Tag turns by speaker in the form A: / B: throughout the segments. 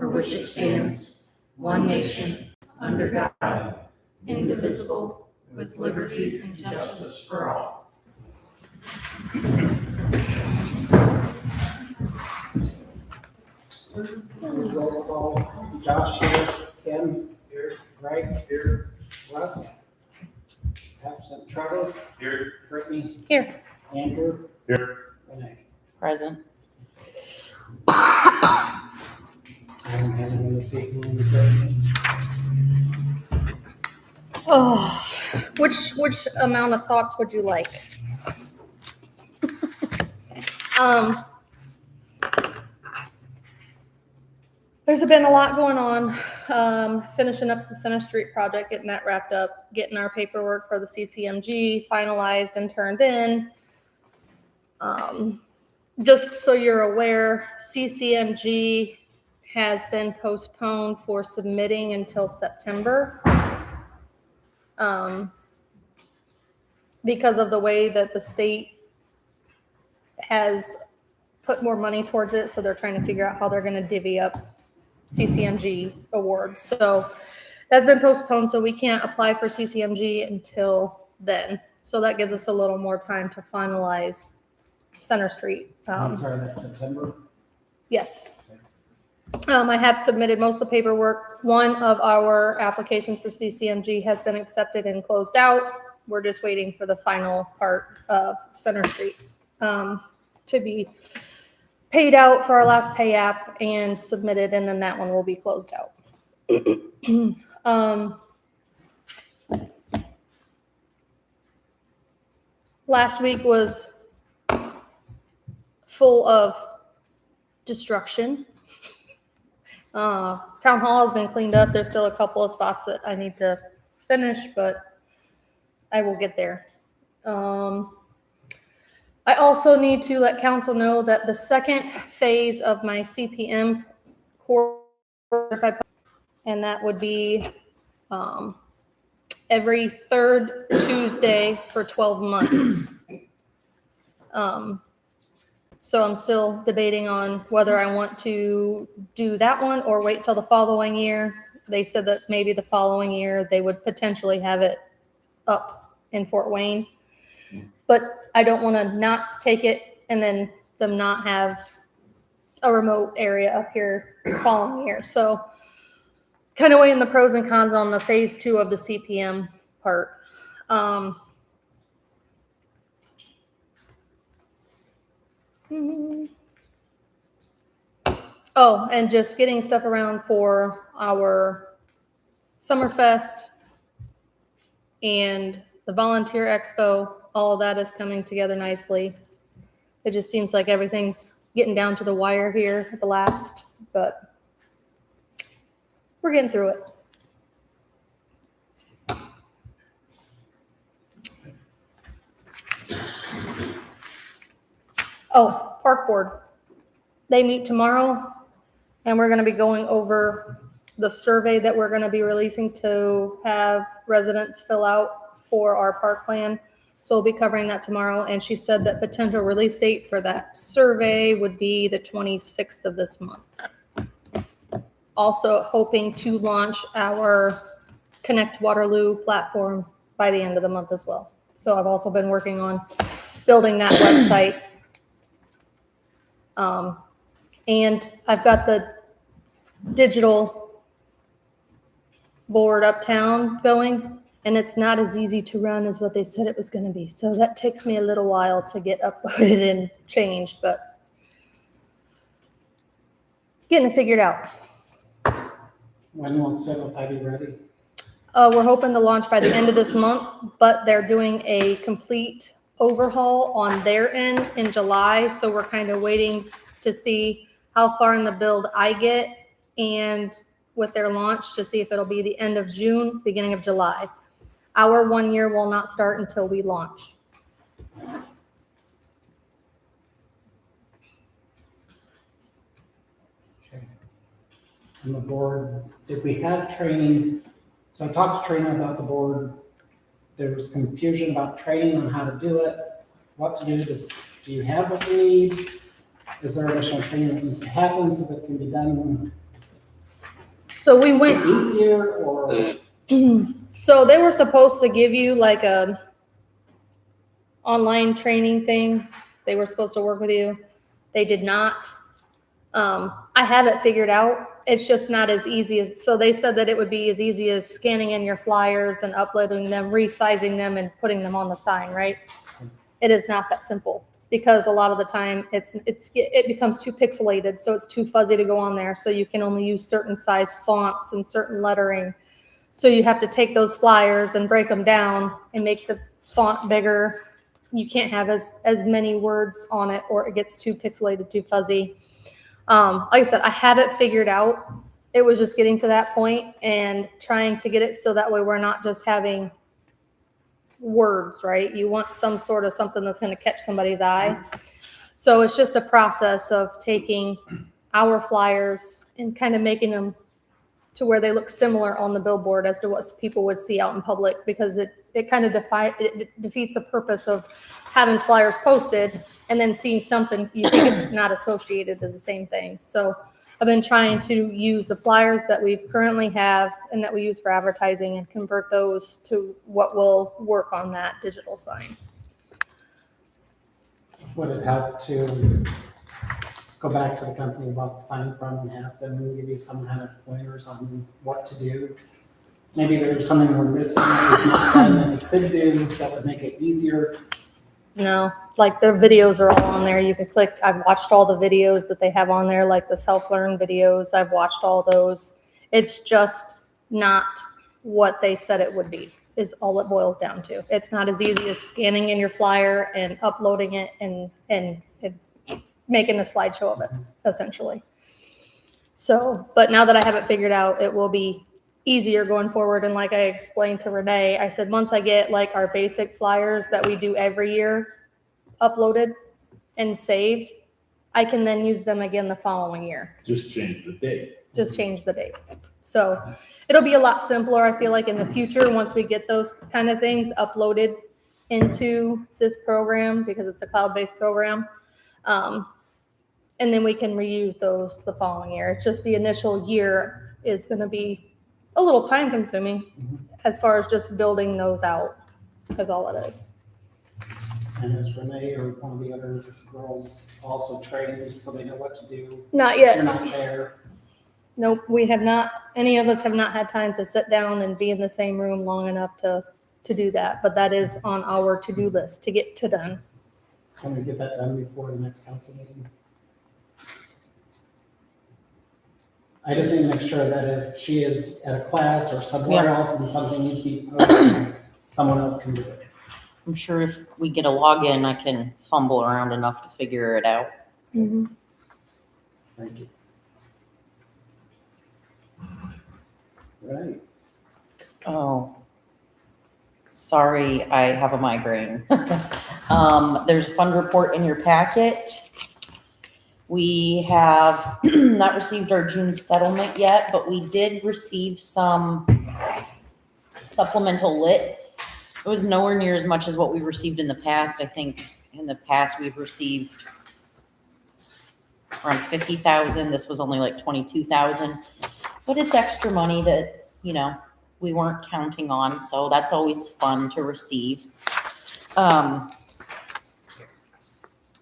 A: for which it stands, one nation, under God, indivisible, with liberty and justice for all.
B: Roll call. Josh here, Ken here, Greg here, Russ. Absent Trevor.
C: Here.
B: Brittany.
D: Here.
B: Andrew.
C: Here.
B: Renee.
D: Present.
B: I don't have any this evening.
D: Oh, which amount of thoughts would you like? There's been a lot going on. Finishing up the Center Street project, getting that wrapped up, getting our paperwork for the CCMG finalized and turned in. Just so you're aware, CCMG has been postponed for submitting until September. Because of the way that the state has put more money towards it, so they're trying to figure out how they're going to divvy up CCMG awards. So that's been postponed, so we can't apply for CCMG until then. So that gives us a little more time to finalize Center Street.
B: I'm sorry, that's September.
D: Yes. I have submitted most of the paperwork. One of our applications for CCMG has been accepted and closed out. We're just waiting for the final part of Center Street to be paid out for our last pay app and submitted, and then that one will be closed out. Last week was full of destruction. Town hall has been cleaned up. There's still a couple of spots that I need to finish, but I will get there. I also need to let council know that the second phase of my CPM course, and that would be every third Tuesday for 12 months. So I'm still debating on whether I want to do that one or wait till the following year. They said that maybe the following year they would potentially have it up in Fort Wayne. But I don't want to not take it and then them not have a remote area up here the following year. So kind of weighing the pros and cons on the phase 2 of the CPM part. Oh, and just getting stuff around for our Summerfest and the Volunteer Expo. All of that is coming together nicely. It just seems like everything's getting down to the wire here at the last, but we're getting through it. Oh, Park Board. They meet tomorrow, and we're going to be going over the survey that we're going to be releasing to have residents fill out for our park plan. So we'll be covering that tomorrow. And she said that potential release date for that survey would be the 26th of this month. Also hoping to launch our Connect Waterloo platform by the end of the month as well. So I've also been working on building that website. And I've got the digital board uptown going, and it's not as easy to run as what they said it was going to be. So that takes me a little while to get uploaded and changed, but getting it figured out.
B: When will Simplify be ready?
D: We're hoping to launch by the end of this month, but they're doing a complete overhaul on their end in July. So we're kind of waiting to see how far in the build I get and with their launch to see if it'll be the end of June, beginning of July. Our 1 year will not start until we launch.
B: Okay. On the board, did we have training? So I talked to Trina about the board. There was confusion about training on how to do it, what to do. Do you have what you need? Is there additional training that needs to happen so that it can be done
D: So we went
B: easier or?
D: so they were supposed to give you like a online training thing. They were supposed to work with you. They did not. I have it figured out. It's just not as easy as, so they said that it would be as easy as scanning in your flyers and uploading them, resizing them and putting them on the sign, right? It is not that simple because a lot of the time it becomes too pixelated. So it's too fuzzy to go on there. So you can only use certain size fonts and certain lettering. So you have to take those flyers and break them down and make the font bigger. You can't have as many words on it or it gets too pixelated, too fuzzy. Like I said, I have it figured out. It was just getting to that point and trying to get it so that way we're not just having words, right? You want some sort of something that's going to catch somebody's eye. So it's just a process of taking our flyers and kind of making them to where they look similar on the billboard as to what people would see out in public, because it kind of defeats the purpose of having flyers posted and then seeing something you think it's not associated as the same thing. So I've been trying to use the flyers that we currently have and that we use for advertising and convert those to what will work on that digital sign.
B: Would it help to go back to the company about the sign from and have them give you some kind of pointers on what to do? Maybe there's something we're missing that we've not done that we could do that would make it easier.
D: No, like their videos are all on there. You can click. I've watched all the videos that they have on there, like the self-learn videos. I've watched all those. It's just not what they said it would be, is all it boils down to. It's not as easy as scanning in your flyer and uploading it and making a slideshow of it, essentially. So, but now that I have it figured out, it will be easier going forward. And like I explained to Renee, I said, once I get like our basic flyers that we do every year uploaded and saved, I can then use them again the following year.
C: Just change the date.
D: Just change the date. So it'll be a lot simpler, I feel like, in the future, once we get those kind of things uploaded into this program, because it's a cloud-based program. And then we can reuse those the following year. It's just the initial year is going to be a little time consuming as far as just building those out, because all it is.
B: And is Renee or one of the other girls also trained so they know what to do?
D: Not
B: You're
D: yet.
B: not there.
D: Nope. We have not, any of us have not had time to sit down and be in the same room long enough to do that. But that is on our to-do list to get to done.
B: Can we get that done before the next council meeting? I just need to make sure that if she is at a class or somewhere else and something needs to be posted, someone else can do it.
E: I'm sure if we get a login, I can fumble around enough to figure it out.
D: Mm-hmm.
B: Thank you. Right.
E: Oh, sorry, I have a migraine. There's a fund report in your packet. We have not received our June settlement yet, but we did receive some supplemental lit. It was nowhere near as much as what we received in the past. I think in the past we've received around 50,000. This was only like 22,000, but it's extra money that, you know, we weren't counting on. So that's always fun to receive. And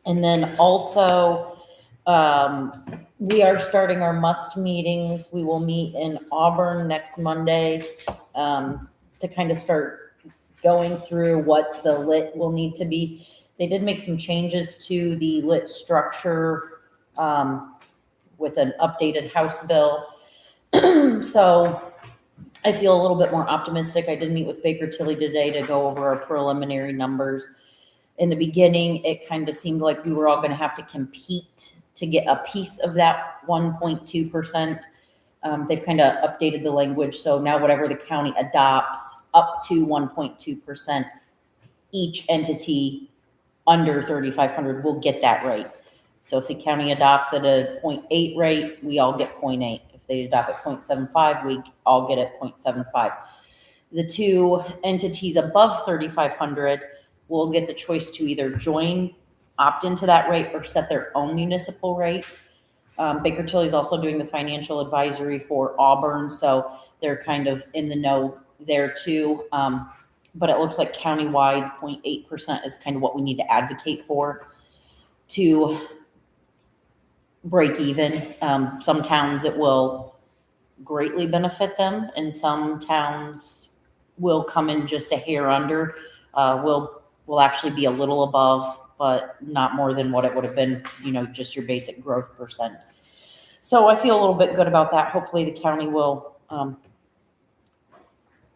E: then also, we are starting our must meetings. We will meet in Auburn next Monday, to kind of start going through what the lit will need to be. They did make some changes to the lit structure, with an updated House bill. So I feel a little bit more optimistic. I did meet with Baker Tilly today to go over our preliminary numbers. In the beginning, it kind of seemed like we were all going to have to compete to get a piece of that 1.2%. They've kind of updated the language. So now whatever the county adopts up to 1.2%, each entity under 3,500 will get that rate. So if the county adopts at a 0.8 rate, we all get 0.8. If they adopt at 0.75, we all get at 0.75. The two entities above 3,500 will get the choice to either join, opt into that rate, or set their own municipal rate. Baker Tilly is also doing the financial advisory for Auburn, so they're kind of in the know there too. But it looks like countywide 0.8% is kind of what we need to advocate for to break even. Some towns it will greatly benefit them, and some towns will come in just a hair under. Will actually be a little above, but not more than what it would have been, just your basic growth percent. So I feel a little bit good about that. Hopefully the county will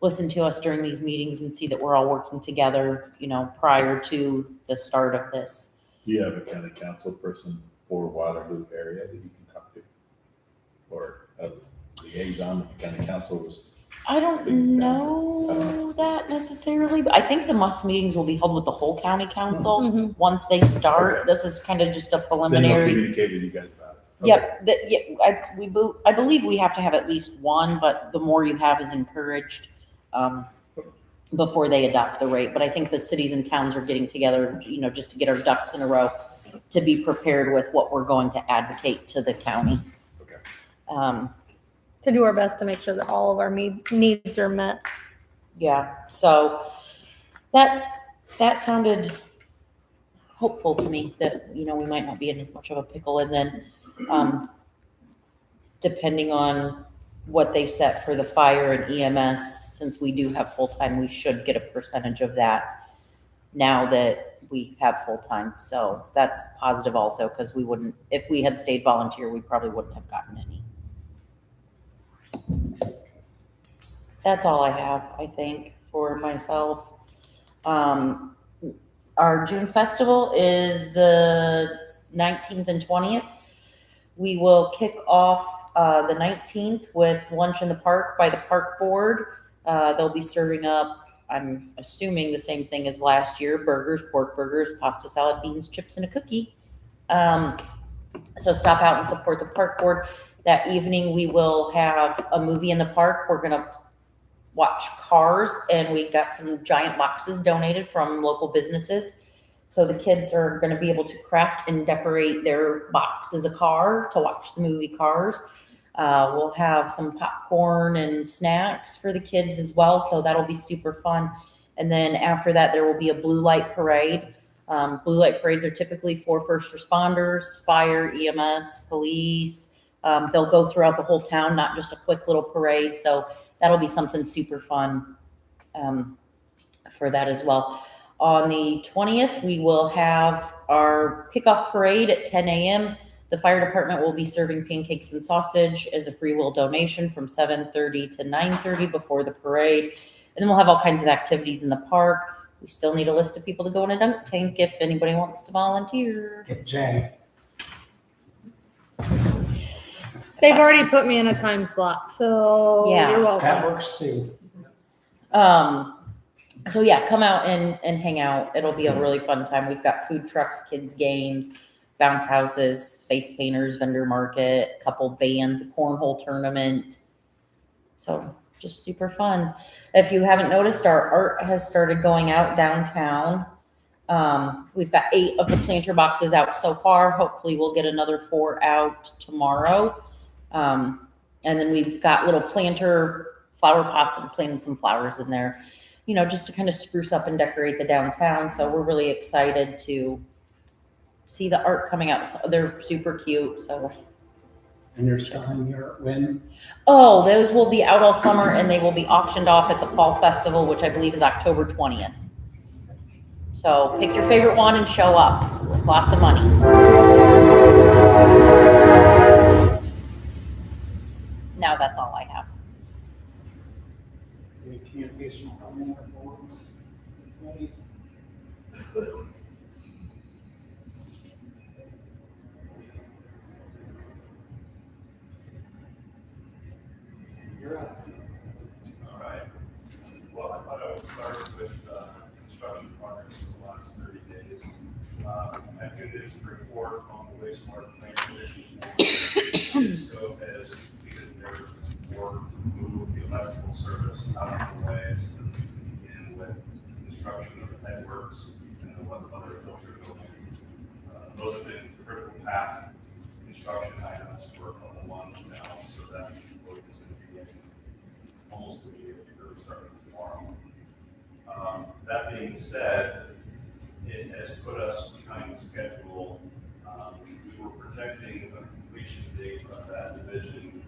E: listen to us during these meetings and see that we're all working together, prior to the start of this.
C: Do you have a county council person for Waterloo area that you can talk to? Or a liaison with the county council was?
E: I don't know that necessarily, but I think the must meetings will be held with the whole county council
D: Mhm.
E: once they start.
C: Okay.
E: This is kind of just a
C: Then they'll
E: preliminary.
C: communicate with you guys about it. Okay.
E: Yep, I believe we have to have at least one, but the more you have is encouraged before they adopt the rate. But I think the cities and towns are getting together, just to get our ducks in a row to be prepared with what we're going to advocate to the county.
C: Okay.
D: To do our best to make sure that all of our needs are met.
E: Yeah, so that sounded hopeful to me that, we might not be in as much of a pickle. And then, depending on what they set for the fire and EMS, since we do have full-time, we should get a percentage of that now that we have full-time. So that's positive also, because if we had stayed volunteer, we probably wouldn't have gotten any. That's all I have, I think, for myself. Our June festival is the 19th and 20th. We will kick off the 19th with lunch in the park by the park board. They'll be serving up, I'm assuming, the same thing as last year: burgers, pork burgers, pasta salad, beans, chips, and a cookie. So stop out and support the park board. That evening, we will have a movie in the park. We're going to watch Cars, and we got some giant boxes donated from local businesses. So the kids are going to be able to craft and decorate their box as a car to watch the movie Cars. We'll have some popcorn and snacks for the kids as well, so that'll be super fun. And then after that, there will be a blue light parade. Blue light parades are typically for first responders, fire, EMS, police. They'll go throughout the whole town, not just a quick little parade. So that'll be something super fun for that as well. On the 20th, we will have our kickoff parade at 10 a.m. The fire department will be serving pancakes and sausage as a free will donation from 7:30 to 9:30 before the parade. And then we'll have all kinds of activities in the park. We still need a list of people to go in a dunk tank if anybody wants to volunteer.
B: Get Jay.
D: They've already put me in a time slot, so
E: Yeah,
D: you're
B: That
D: welcome.
B: works too.
E: So yeah, come out and hang out. It'll be a really fun time. We've got food trucks, kids games, bounce houses, face painters, vendor market, a couple bands, a cornhole tournament. So just super fun. If you haven't noticed, our art has started going out downtown. We've got 8 of the planter boxes out so far. Hopefully we'll get another 4 out tomorrow. And then we've got little planter flower pots and planted some flowers in there, just to kind of spruce up and decorate the downtown. So we're really excited to see the art coming out. So they're super cute. So,
B: And you're selling your when?
E: oh, those will be out all summer, and they will be auctioned off at the fall festival, which I believe is October 20th. So pick your favorite one and show up with lots of money. Now that's all I have.
B: Any communication from any other boards, committees? You're up.
F: All right. Well, I thought I would start with construction progress for the last 30 days. I have good news to report on the wastewater plant conditions. So has completed their work to move the electrical service out of the way so that we can begin with construction of the networks and the other filter building. Those have been critical path construction items that work is going to begin almost immediately, really starting tomorrow. That being said, it has put us behind schedule. We were projecting a completion date of that division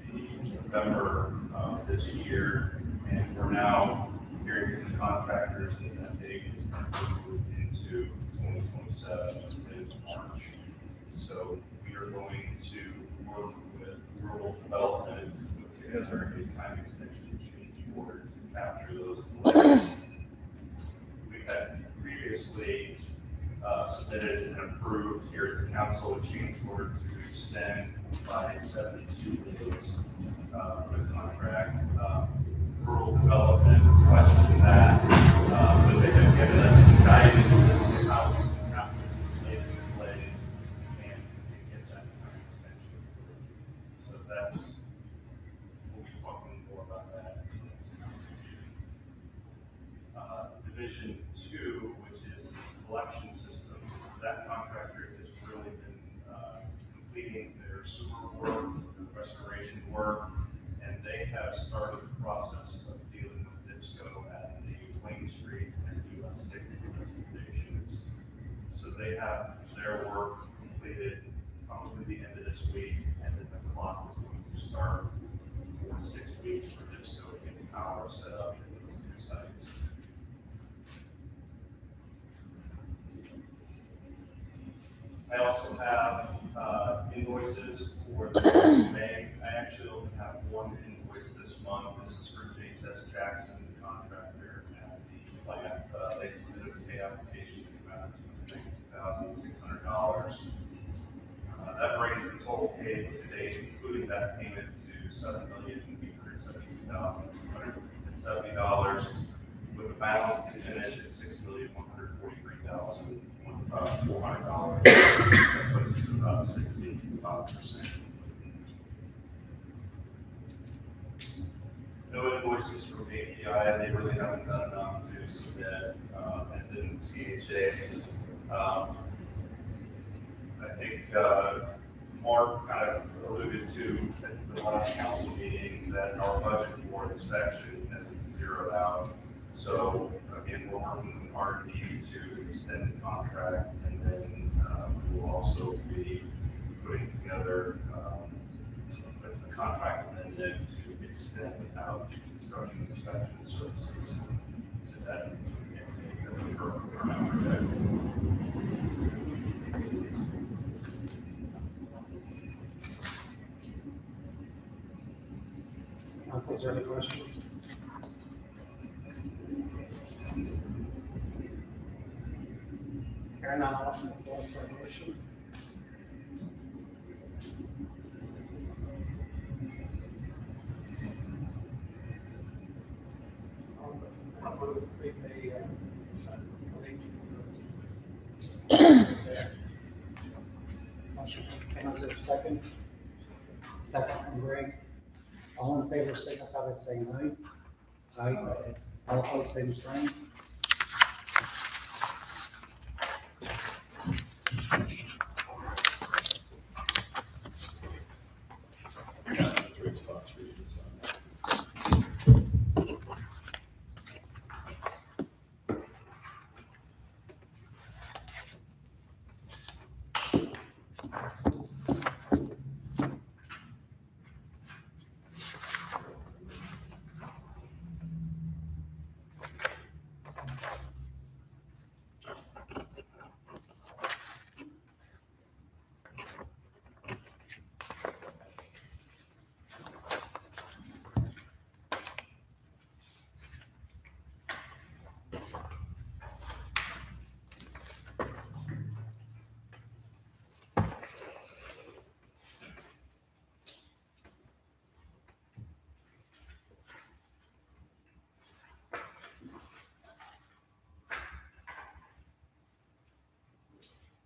F: to be November of this year, and we're now hearing from the contractors that that date is going to move into 2027 instead of March. So we are going to work with rural development to put together a time extension change order to capture those delays. We had previously submitted and approved here at the council a change order to extend by 72 days for the contract. Rural development questioned that, but they have given us some guidance as to how we can capture the latest delays and get that time extension. So that's, we'll be talking more about that in the next council meeting. Division 2, which is the collection system, that contractor has really been completing their sewer work, restoration work, and they have started the process of dealing with NIPSCO at the Wayne Street and US 6 stations. So they have their work completed probably the end of this week, and then the clock is going to start 4 to 6 weeks for NIPSCO to get the power set up in those two sites. I also have invoices for the month of May. I actually only have one invoice this month. This is for James S. Jackson, the contractor at the plant. They submitted a pay application in the amount of $292,600. That brings the total paid to date, including that payment, to $7,872,270, with a balance to finish at $6,143,400. That puts us at about 65%. No invoices from API. They really haven't done enough to submit, and then CHA. I think Mark kind of alluded to at the last council meeting that our budget for inspection has zeroed out. So again, we're working with RD to extend the contract, and then we will also be putting together a contract amendment to extend without construction inspection services. So that we can
B: Council, is there any questions? Hearing none, I'll open the floor for a motion. Motion from Ken, is there a second? Second from Greg. All in favor, signify by saying aye. Aye. All opposed, same sign.
C: Three spots for you to sign.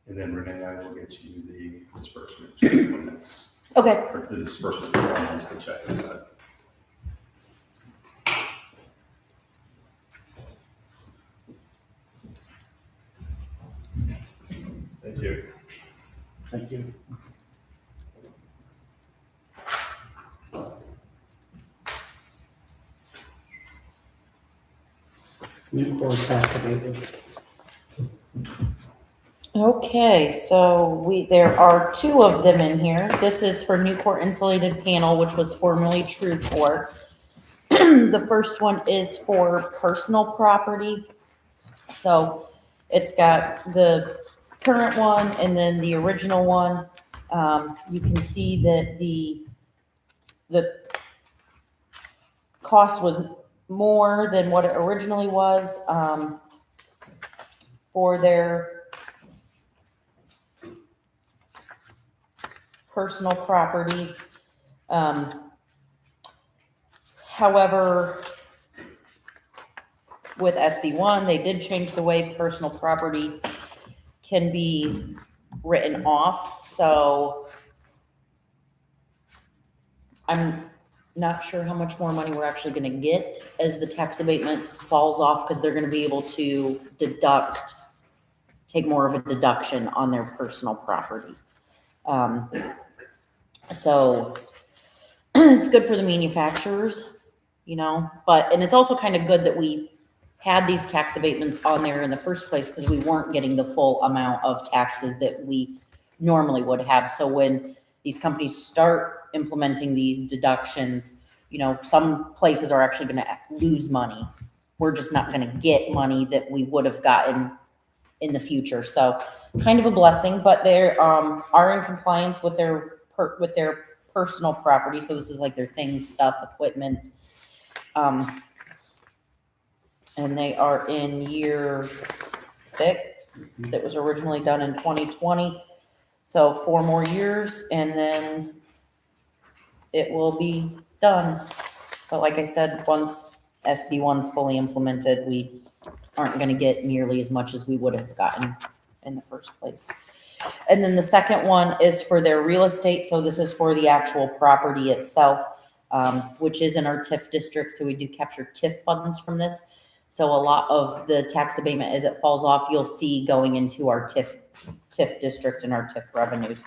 C: And then Renee, I will get you the disbursement check when it's,
E: Okay.
C: or the disbursement form once the check is done. Thank you.
B: Thank you. New core tax abated.
E: Okay, so there are two of them in here. This is for Nucor insulated panel, which was formerly TrueCore. The first one is for personal property. So it's got the current one and then the original one. You can see that the cost was more than what it originally was, for their personal property. However, with SB1, they did change the way personal property can be written off, so I'm not sure how much more money we're actually gonna get as the tax abatement falls off, because they're gonna be able to take more of a deduction on their personal property. So it's good for the manufacturers, and it's also kind of good that we had these tax abatements on there in the first place, because we weren't getting the full amount of taxes that we normally would have. So when these companies start implementing these deductions, some places are actually going to lose money. We're just not going to get money that we would have gotten in the future. So kind of a blessing, but they are in compliance with their personal property. So this is like their things, stuff, equipment. And they are in year 6. That was originally done in 2020. So 4 more years and then it will be done. But like I said, once SB1's fully implemented, we aren't going to get nearly as much as we would have gotten in the first place. And then the second one is for their real estate. So this is for the actual property itself, which is in our TIF district. So we do capture TIF funds from this. So a lot of the tax abatement, as it falls off, you'll see going into our TIF district and our TIF revenues.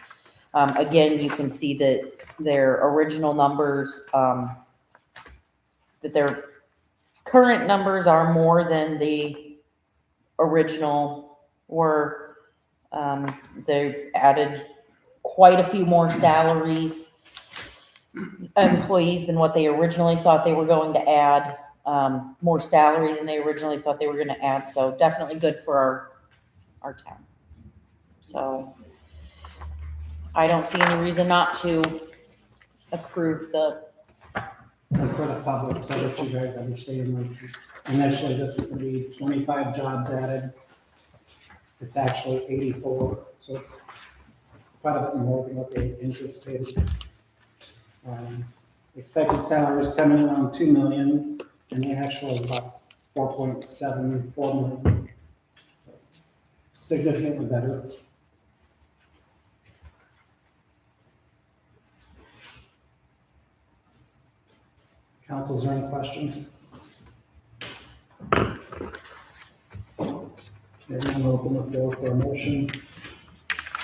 E: Again, you can see that their original numbers, that their current numbers are more than the original were. They added quite a few more employees than what they originally thought they were going to add. More salary than they originally thought they were going to add. So definitely good for our town. So I don't see any reason not to approve the.
B: And for the public, so that you guys understand, like, initially this was gonna be 25 jobs added. It's actually 84, so it's quite a bit more than what they anticipated. Expected salaries coming in on 2 million, and the actual is about 4.74 million. Significantly better. Council, is there any questions? Everyone open the floor for a motion.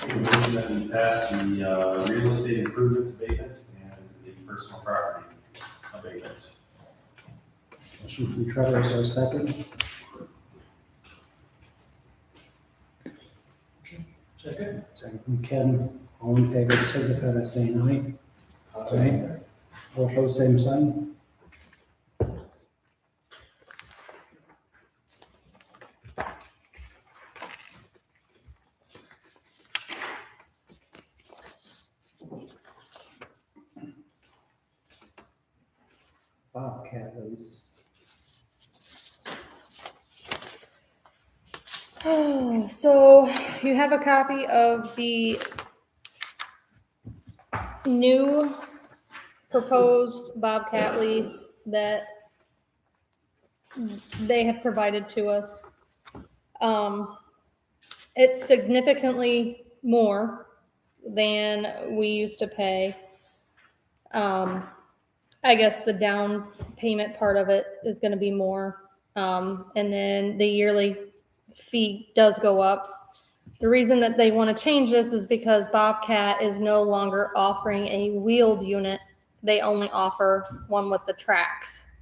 F: Motion that we pass the real estate improvement abatement and the personal property abatement.
B: Motion from Trevor, is there a second?
F: Second.
B: Second from Ken. All in favor, signify by saying aye. Aye. All opposed, same sign. Bobcat lease.
D: So you have a copy of the new proposed Bobcat lease that they have provided to us. It's significantly more than we used to pay. I guess the down payment part of it is going to be more. And then the yearly fee does go up. The reason that they want to change this is because Bobcat is no longer offering a wheeled unit. They only offer one with the tracks.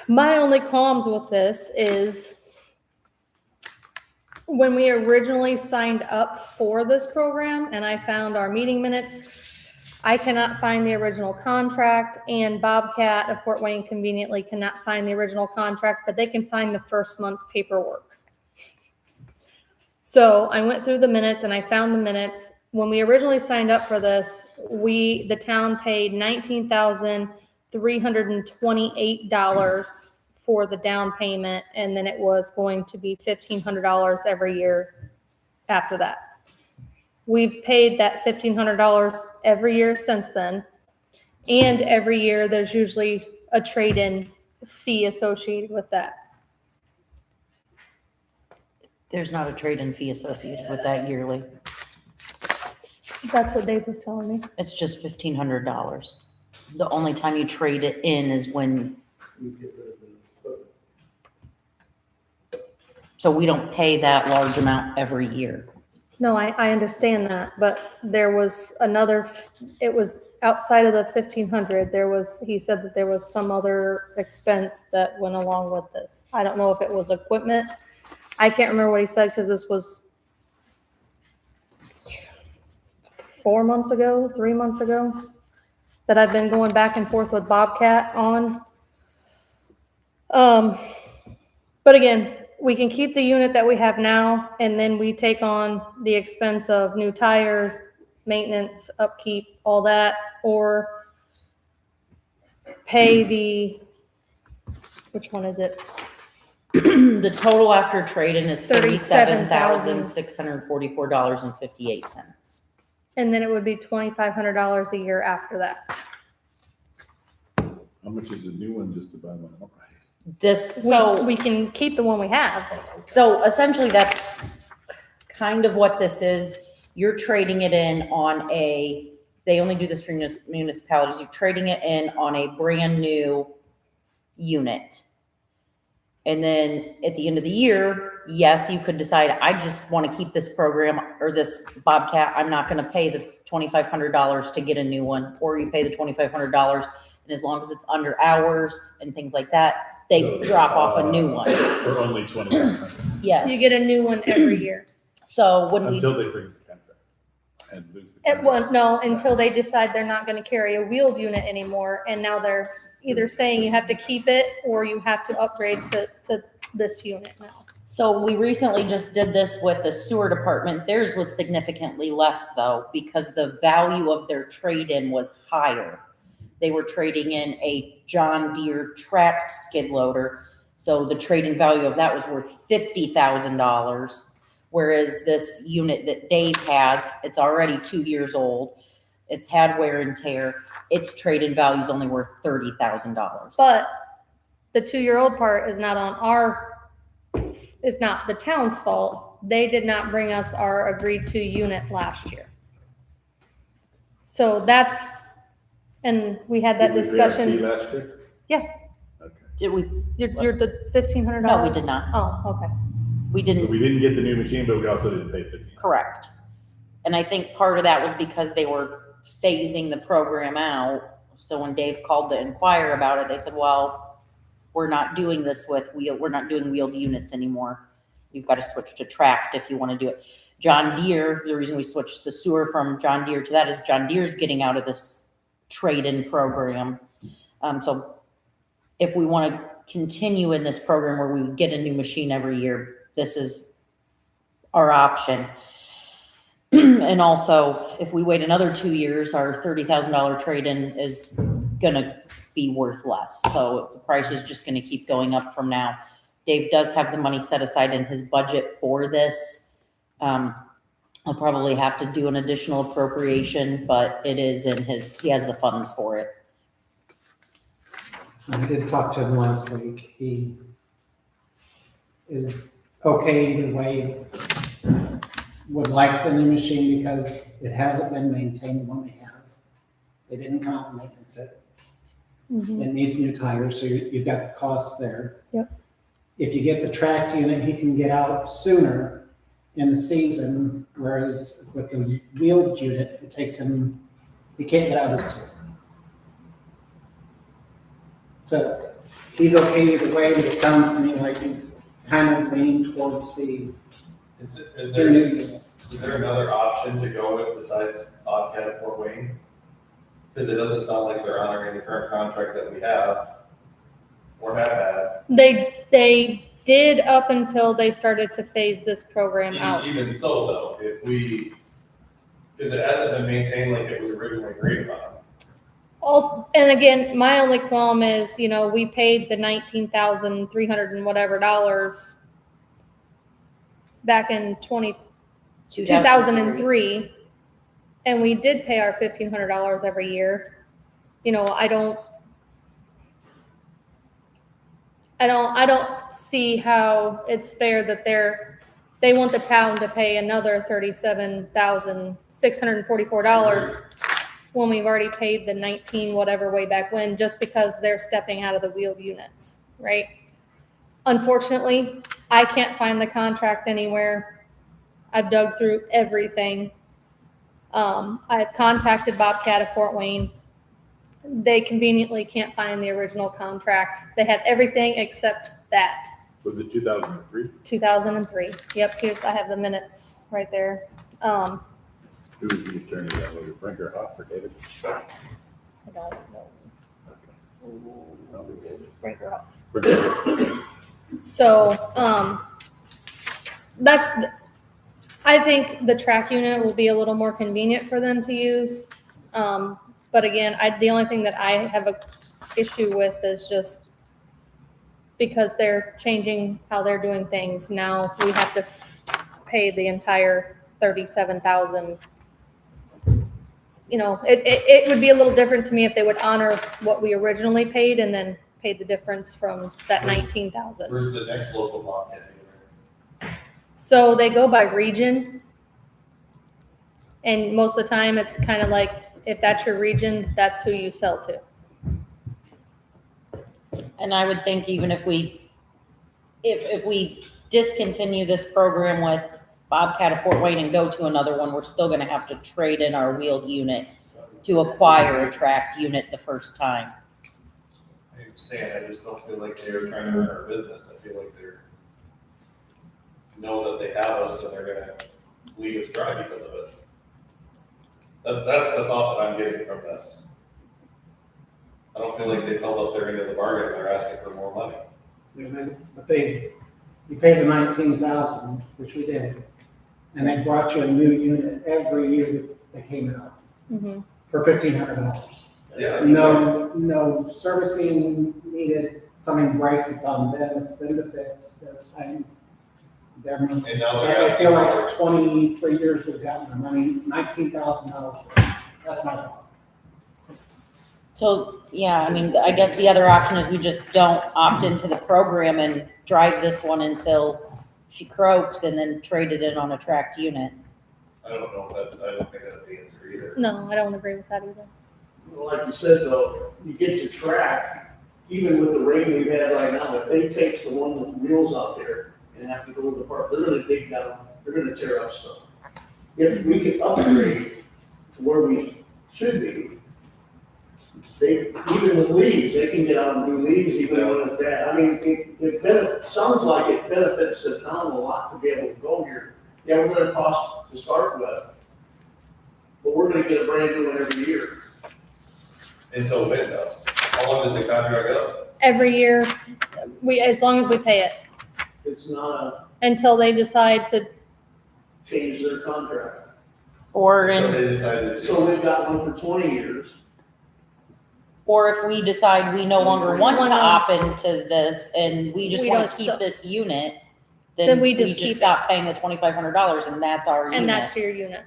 D: My only qualms with this is when we originally signed up for this program and I found our meeting minutes, I cannot find the original contract, and Bobcat of Fort Wayne conveniently cannot find the original contract, but they can find the first month's paperwork. So I went through the minutes and I found the minutes. When we originally signed up for this, the town paid $19,328 for the down payment, and then it was going to be $1,500 every year after that. We've paid that $1,500 every year since then, and every year there's usually a trade-in fee associated with that.
E: There's not a trade-in fee associated with that yearly.
D: That's what Dave was telling me.
E: It's just $1,500. The only time you trade it in is when, so we don't pay that large amount every year.
D: No, I understand that, but there was another, it was outside of the 1,500, he said that there was some other expense that went along with this. I don't know if it was equipment. I can't remember what he said because this was 4 months ago, 3 months ago, that I've been going back and forth with Bobcat on. But again, we can keep the unit that we have now, and then we take on the expense of new tires, maintenance, upkeep, all that, or pay which one is it?
E: The total after trade-in is
D: $37,000.
E: $37,644.58.
D: And then it would be $2,500 a year after that.
C: How much is a new one just to buy one outright?
D: We can keep the one we have.
E: So essentially that's kind of what this is. You're trading it in on they only do this for municipalities. You're trading it in on a brand new unit. And then at the end of the year, yes, you could decide, I just want to keep this program or this Bobcat. I'm not going to pay the $2,500 to get a new one, or you pay the $2,500. And as long as it's under hours and things like that, they drop off a new one.
C: For only $2,500
E: Yes.
D: You get a new one every year.
E: So when we,
C: until they forget the contract and lose the
D: Until they decide they're not going to carry a wheeled unit anymore, and now they're either saying you have to keep it or you have to upgrade to this unit now.
E: so we recently just did this with the sewer department. Theirs was significantly less though, because the value of their trade-in was higher. They were trading in a John Deere tracked skid loader. So the trade-in value of that was worth $50,000. Whereas this unit that Dave has, it's already 2 years old. It's had wear and tear. Its trade-in value is only worth $30,000.
D: But the 2-year-old part is it's not the town's fault. They did not bring us our agreed to unit last year. So and we had that discussion.
C: last year?
D: Yeah.
C: Okay.
E: Did we?
D: You're the $1,500?
E: No, we did not.
D: Oh, okay.
E: We
C: So
E: didn't.
C: we didn't get the new machine, but we also didn't pay $50.
E: Correct. And I think part of that was because they were phasing the program out. So when Dave called to inquire about it, they said, well, we're not doing this we're not doing wheeled units anymore. You've got to switch to tracked if you want to do it. John Deere, the reason we switched the sewer from John Deere to that is John Deere's getting out of this trade-in program. So if we want to continue in this program where we get a new machine every year, this is our option. And also, if we wait another 2 years, our $30,000 trade-in is gonna be worth less. So the price is just gonna keep going up from now. Dave does have the money set aside in his budget for this. I'll probably have to do an additional appropriation, but it is he has the funds for it.
B: I did talk to him last week. He is okay either way. Would like the new machine because it hasn't been maintained, the one they have. They didn't come out and maintenance it.
D: Mhm.
B: It needs new tires, so you've got the cost there.
D: Yep.
B: If you get the tracked unit, he can get out sooner in the season, whereas with the wheeled unit, it takes him, he can't get out as soon. So he's okay either way, but it sounds to me like he's kind of leaning towards the
F: Is
B: new
F: there,
B: unit.
F: is there another option to go with besides Bobcat at Fort Wayne? Because it doesn't sound like they're honoring the current contract that we have or have had.
D: They did up until they started to phase this program out.
F: Even so though, if we, because it hasn't been maintained like it was originally agreed upon.
D: Also, and again, my only qualm is, you know, we paid the 19,300 and whatever dollars back in 2003, and we did pay our $1,500 every year. You know, I don't see how it's fair that they want the town to pay another $37,644 when we've already paid the 19 whatever way back when, just because they're stepping out of the wheeled units, right? Unfortunately, I can't find the contract anywhere. I've dug through everything. I've contacted Bobcat of Fort Wayne. They conveniently can't find the original contract. They have everything except that.
C: Was it 2003?
D: 2003. Yep, here's, I have the minutes right there.
C: Who was the attorney that was it, Brinker Hoff or David?
D: I don't know.
C: Probably David.
D: Breaker off.
C: Brinker.
D: So, I think the track unit will be a little more convenient for them to use. But again, the only thing that I have a issue with is just because they're changing how they're doing things. Now we have to pay the entire 37,000. You know, it would be a little different to me if they would honor what we originally paid and then pay the difference from that 19,000.
F: Where's the next local Bobcat dealer?
D: So they go by region. And most of the time, it's kind of like, if that's your region, that's who you sell to.
E: And I would think even if we discontinue this program with Bobcat of Fort Wayne and go to another one, we're still gonna have to trade in our wheeled unit to acquire a tracked unit the first time.
F: I understand, I just don't feel like they're trying to run our business. I feel like they're, know that they have us and they're gonna lead us dry because of it. That's the thought that I'm getting from this. I don't feel like they've held up their end of the bargain, they're asking for more money.
B: But you paid the 19,000, which we did, and they brought you a new unit every year that they came out
D: Mhm.
B: for $1,500.
F: Yeah.
B: No servicing needed. Something breaks, it's on them. It's them to fix.
F: And now they're
B: I feel
F: asking
B: like for 23 years we've gotten the money, $19,000 for it. That's not a lot.
E: So, yeah, I mean, I guess the other option is we just don't opt into the program and drive this one until she croaks and then trade it in on a tracked unit.
F: I don't know if that's, I don't think that's the answer either.
D: No, I don't agree with that either.
G: Well, like you said, though, you get to track, even with the rain we've had right now, if they take the one with wheels out there and have to go to the park, they're gonna dig down, they're gonna tear up stuff. If we could upgrade to where we should be, even with leaves, they can get out and do leaves even when it's bad. I mean, sounds like it benefits the town a lot to be able to go here. Yeah, we're gonna cost to start with, but we're gonna get a brand new one every year.
F: Until when though? How long does the contract go?
D: Every year, as long as we pay it,
G: It's not
D: until they decide to,
G: change their contract.
E: Or
F: So
E: in,
F: they decided to.
G: So we've got one for 20 years.
E: or if we decide we no longer want to
D: Wanna-
E: opt into this and we just
D: We
E: want
D: don't
E: to keep
D: stop.
E: this unit,
D: Then
E: then
D: we
E: we
D: just keep it.
E: just stop paying the $2,500 and that's our
D: and that's
E: unit.
D: your unit.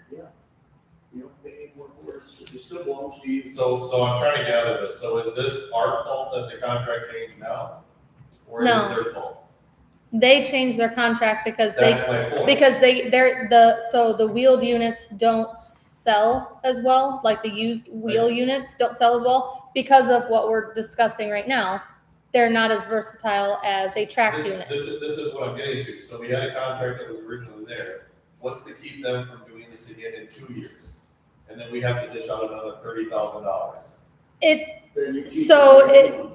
G: You don't pay any more for it, so it still belongs to you.
F: So I'm trying to gather this. So is this our fault that the contract changed now? Or is it
D: No.
F: their fault?
D: They changed their contract because
F: That's my point.
D: the wheeled units don't sell as well, like the used wheel units don't sell as well because of what we're discussing right now. They're not as versatile as a tracked unit.
F: This is what I'm getting to. So we had a contract that was originally there. What's to keep them from doing this again in 2 years? And then we have to dish out another $30,000.
D: It,
G: Then you keep
D: So
G: the
D: it-
G: one.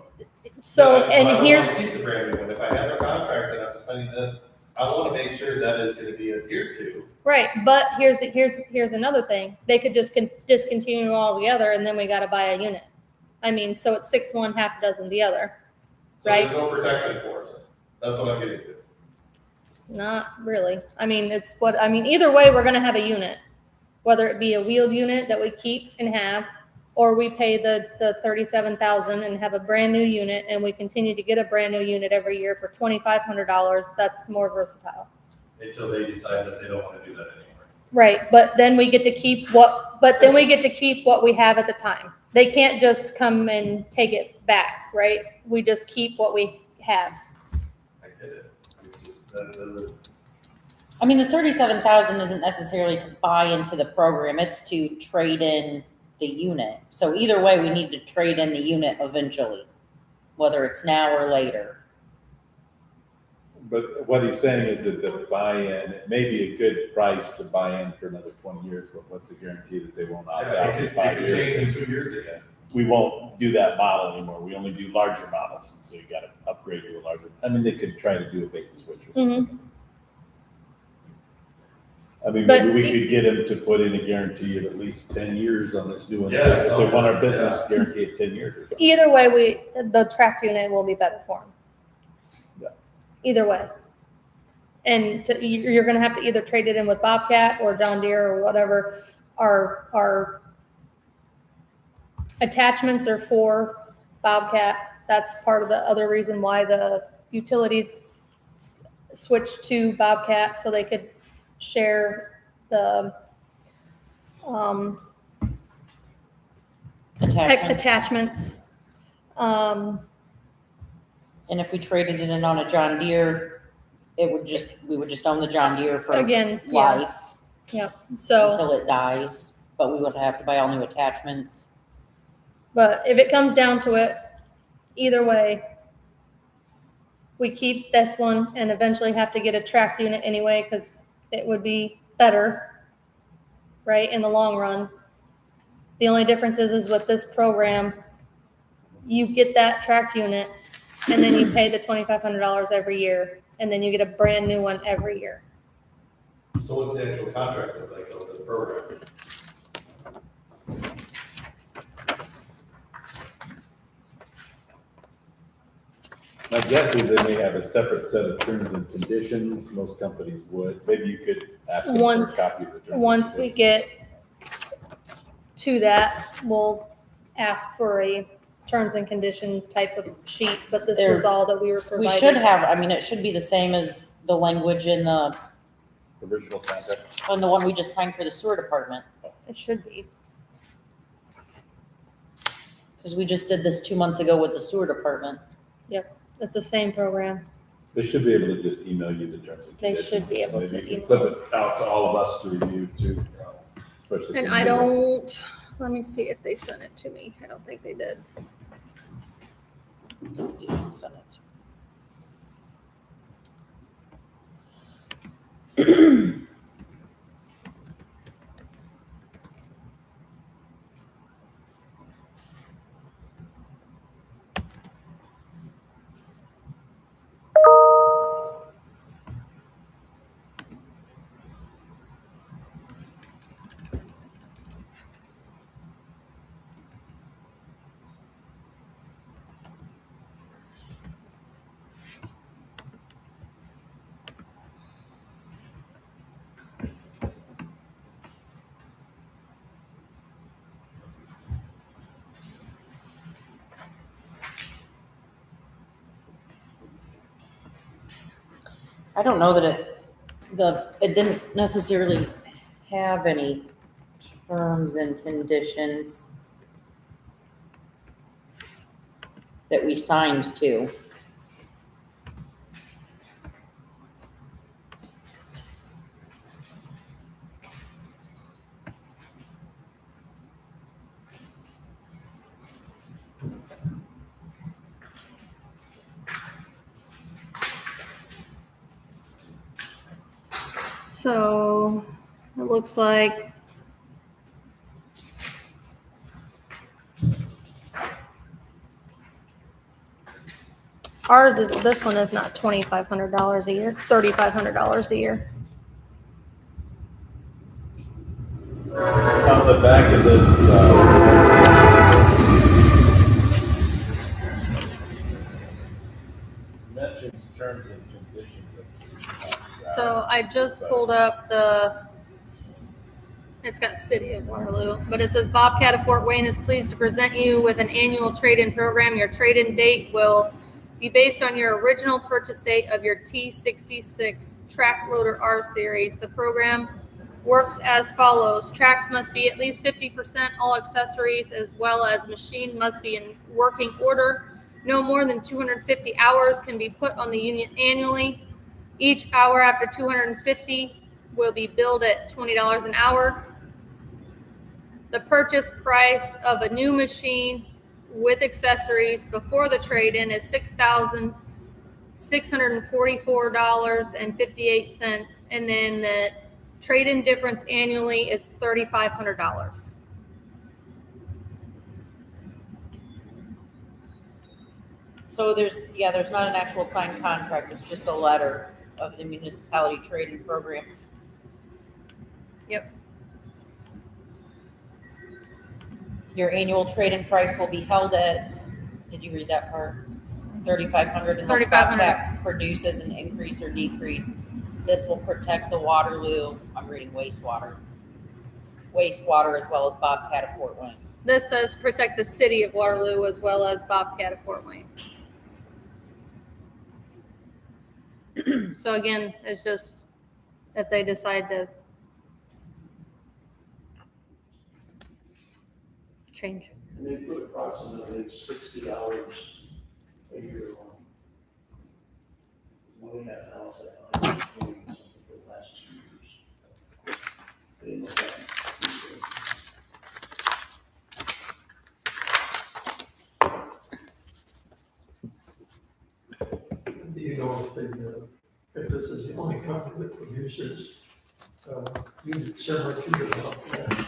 D: So,
F: I
D: and
F: don't wanna
D: here's,
F: keep the brand new one. If I have a contract and I'm spending this, I wanna make sure that is gonna be adhered to.
D: right, but here's another thing. They could just discontinue altogether and then we gotta buy a unit. I mean, so it's 6 one, half a dozen the other.
F: So
D: Right.
F: there's no protection for us. That's what I'm getting to.
D: Not really. I mean, either way, we're gonna have a unit. Whether it be a wheeled unit that we keep and have, or we pay the 37,000 and have a brand new unit and we continue to get a brand new unit every year for $2,500, that's more versatile.
F: Until they decide that they don't wanna do that anymore.
D: Right, but then we get to keep what we have at the time. They can't just come and take it back, right? We just keep what we have.
F: I get it. It's just, that doesn't,
E: I mean, the 37,000 isn't necessarily to buy into the program, it's to trade in the unit. So either way, we need to trade in the unit eventually, whether it's now or later.
C: But what he's saying is that the buy-in, it may be a good price to buy in for another 20 years, but what's the guarantee that they won't opt out
F: I
C: in
F: think
C: 5
F: it could change
C: years?
F: in 2 years again.
C: We won't do that model anymore. We only do larger models, and so you gotta upgrade to a larger. I mean, they could try to do a bait and switch or something. I mean,
D: But
C: maybe we could get them to put in a guarantee of at least 10 years on this new one.
F: Yeah,
C: If they want our business guaranteed 10 years or something.
D: Either way, the tracked unit will be better for them.
C: Yeah.
D: Either way. And you're gonna have to either trade it in with Bobcat or John Deere or whatever. Our attachments are for Bobcat. That's part of the other reason why the utility switched to Bobcat, so they could share the
E: Attachment.
D: attachments.
E: And if we traded it in on a John Deere, we would just own the John Deere for
D: Again, yeah.
E: life
D: Yep, so,
E: until it dies, but we would have to buy all new attachments.
D: but if it comes down to it, either way, we keep this one and eventually have to get a tracked unit anyway, because it would be better, right, in the long run. The only difference is with this program, you get that tracked unit and then you pay the $2,500 every year, and then you get a brand new one every year.
F: So what's the actual contract look like of the program?
C: My guess is they may have a separate set of terms and conditions. Most companies would. Maybe you could ask them for a
D: Once-
C: copy of the terms and
D: Once we
C: conditions.
D: get to that, we'll ask for a terms and conditions type of sheet, but this was
E: There-
D: all that we were
E: We
D: provided.
E: should have, I mean, it should be the same as the language in the
C: Original contract.
E: one we just signed for the sewer department.
D: It should be.
E: Because we just did this 2 months ago with the sewer department.
D: It's the same program.
C: They should be able to just email you the terms and
D: They
C: conditions.
D: should be able
C: Maybe
D: to
C: you can
D: email
C: flip
D: us.
C: it out to all of us to review too. especially
D: And
C: if
D: I
C: we-
D: don't, let me see if they sent it to me. I don't think they did.
E: Didn't send it. I don't know that it didn't necessarily have any terms and conditions that we signed to.
D: So it looks like This one is not $2,500 a year, it's $3,500 a year.
C: On the back of this, mentions terms and conditions of the contract.
D: So I just pulled up it's got City of Waterloo, but it says Bobcat of Fort Wayne is pleased to present you with an annual trade-in program. Your trade-in date will be based on your original purchase date of your T66 track loader R series. The program works as follows. Tracks must be at least 50%, all accessories as well as machine must be in working order. No more than 250 hours can be put on the unit annually. Each hour after 250 will be billed at $20 an hour. The purchase price of a new machine with accessories before the trade-in is $6,644.58, and then the trade-in difference annually is $3,500.
E: So there's not an actual signed contract, it's just a letter of the municipality trade-in program.
D: Yep.
E: Your annual trade-in price will be held at, did you read that part? $3,500 unless
D: $3,500.
E: Bobcat produces an increase or decrease. This will protect the Waterloo, I'm reading wastewater as well as Bobcat of Fort Wayne.
D: This says protect the City of Waterloo as well as Bobcat of Fort Wayne. So again, it's just if they decide to change.
G: And they put approximately 60 hours a year on. What we have now is that something for the last 2 years. They look at it.
H: Do you know if this is the only company that produces units similar to the Bobcat?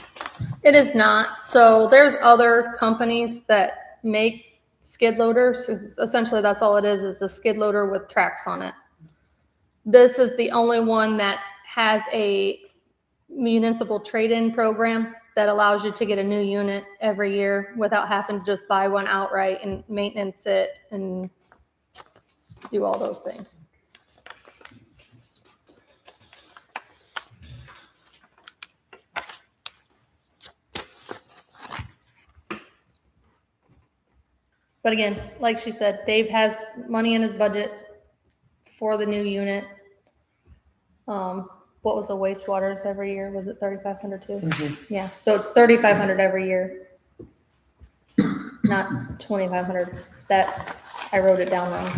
D: It is not. So there's other companies that make skid loaders. Essentially, that's all it is a skid loader with tracks on it. This is the only one that has a municipal trade-in program that allows you to get a new unit every year without having to just buy one outright and maintenance it and do all those things. But again, like she said, Dave has money in his budget for the new unit. What was the wastewaters every year? Was it 3,500 too?
E: Mm-hmm.
D: Yeah, so it's 3,500 every year, not 2,500. That I wrote it down wrong.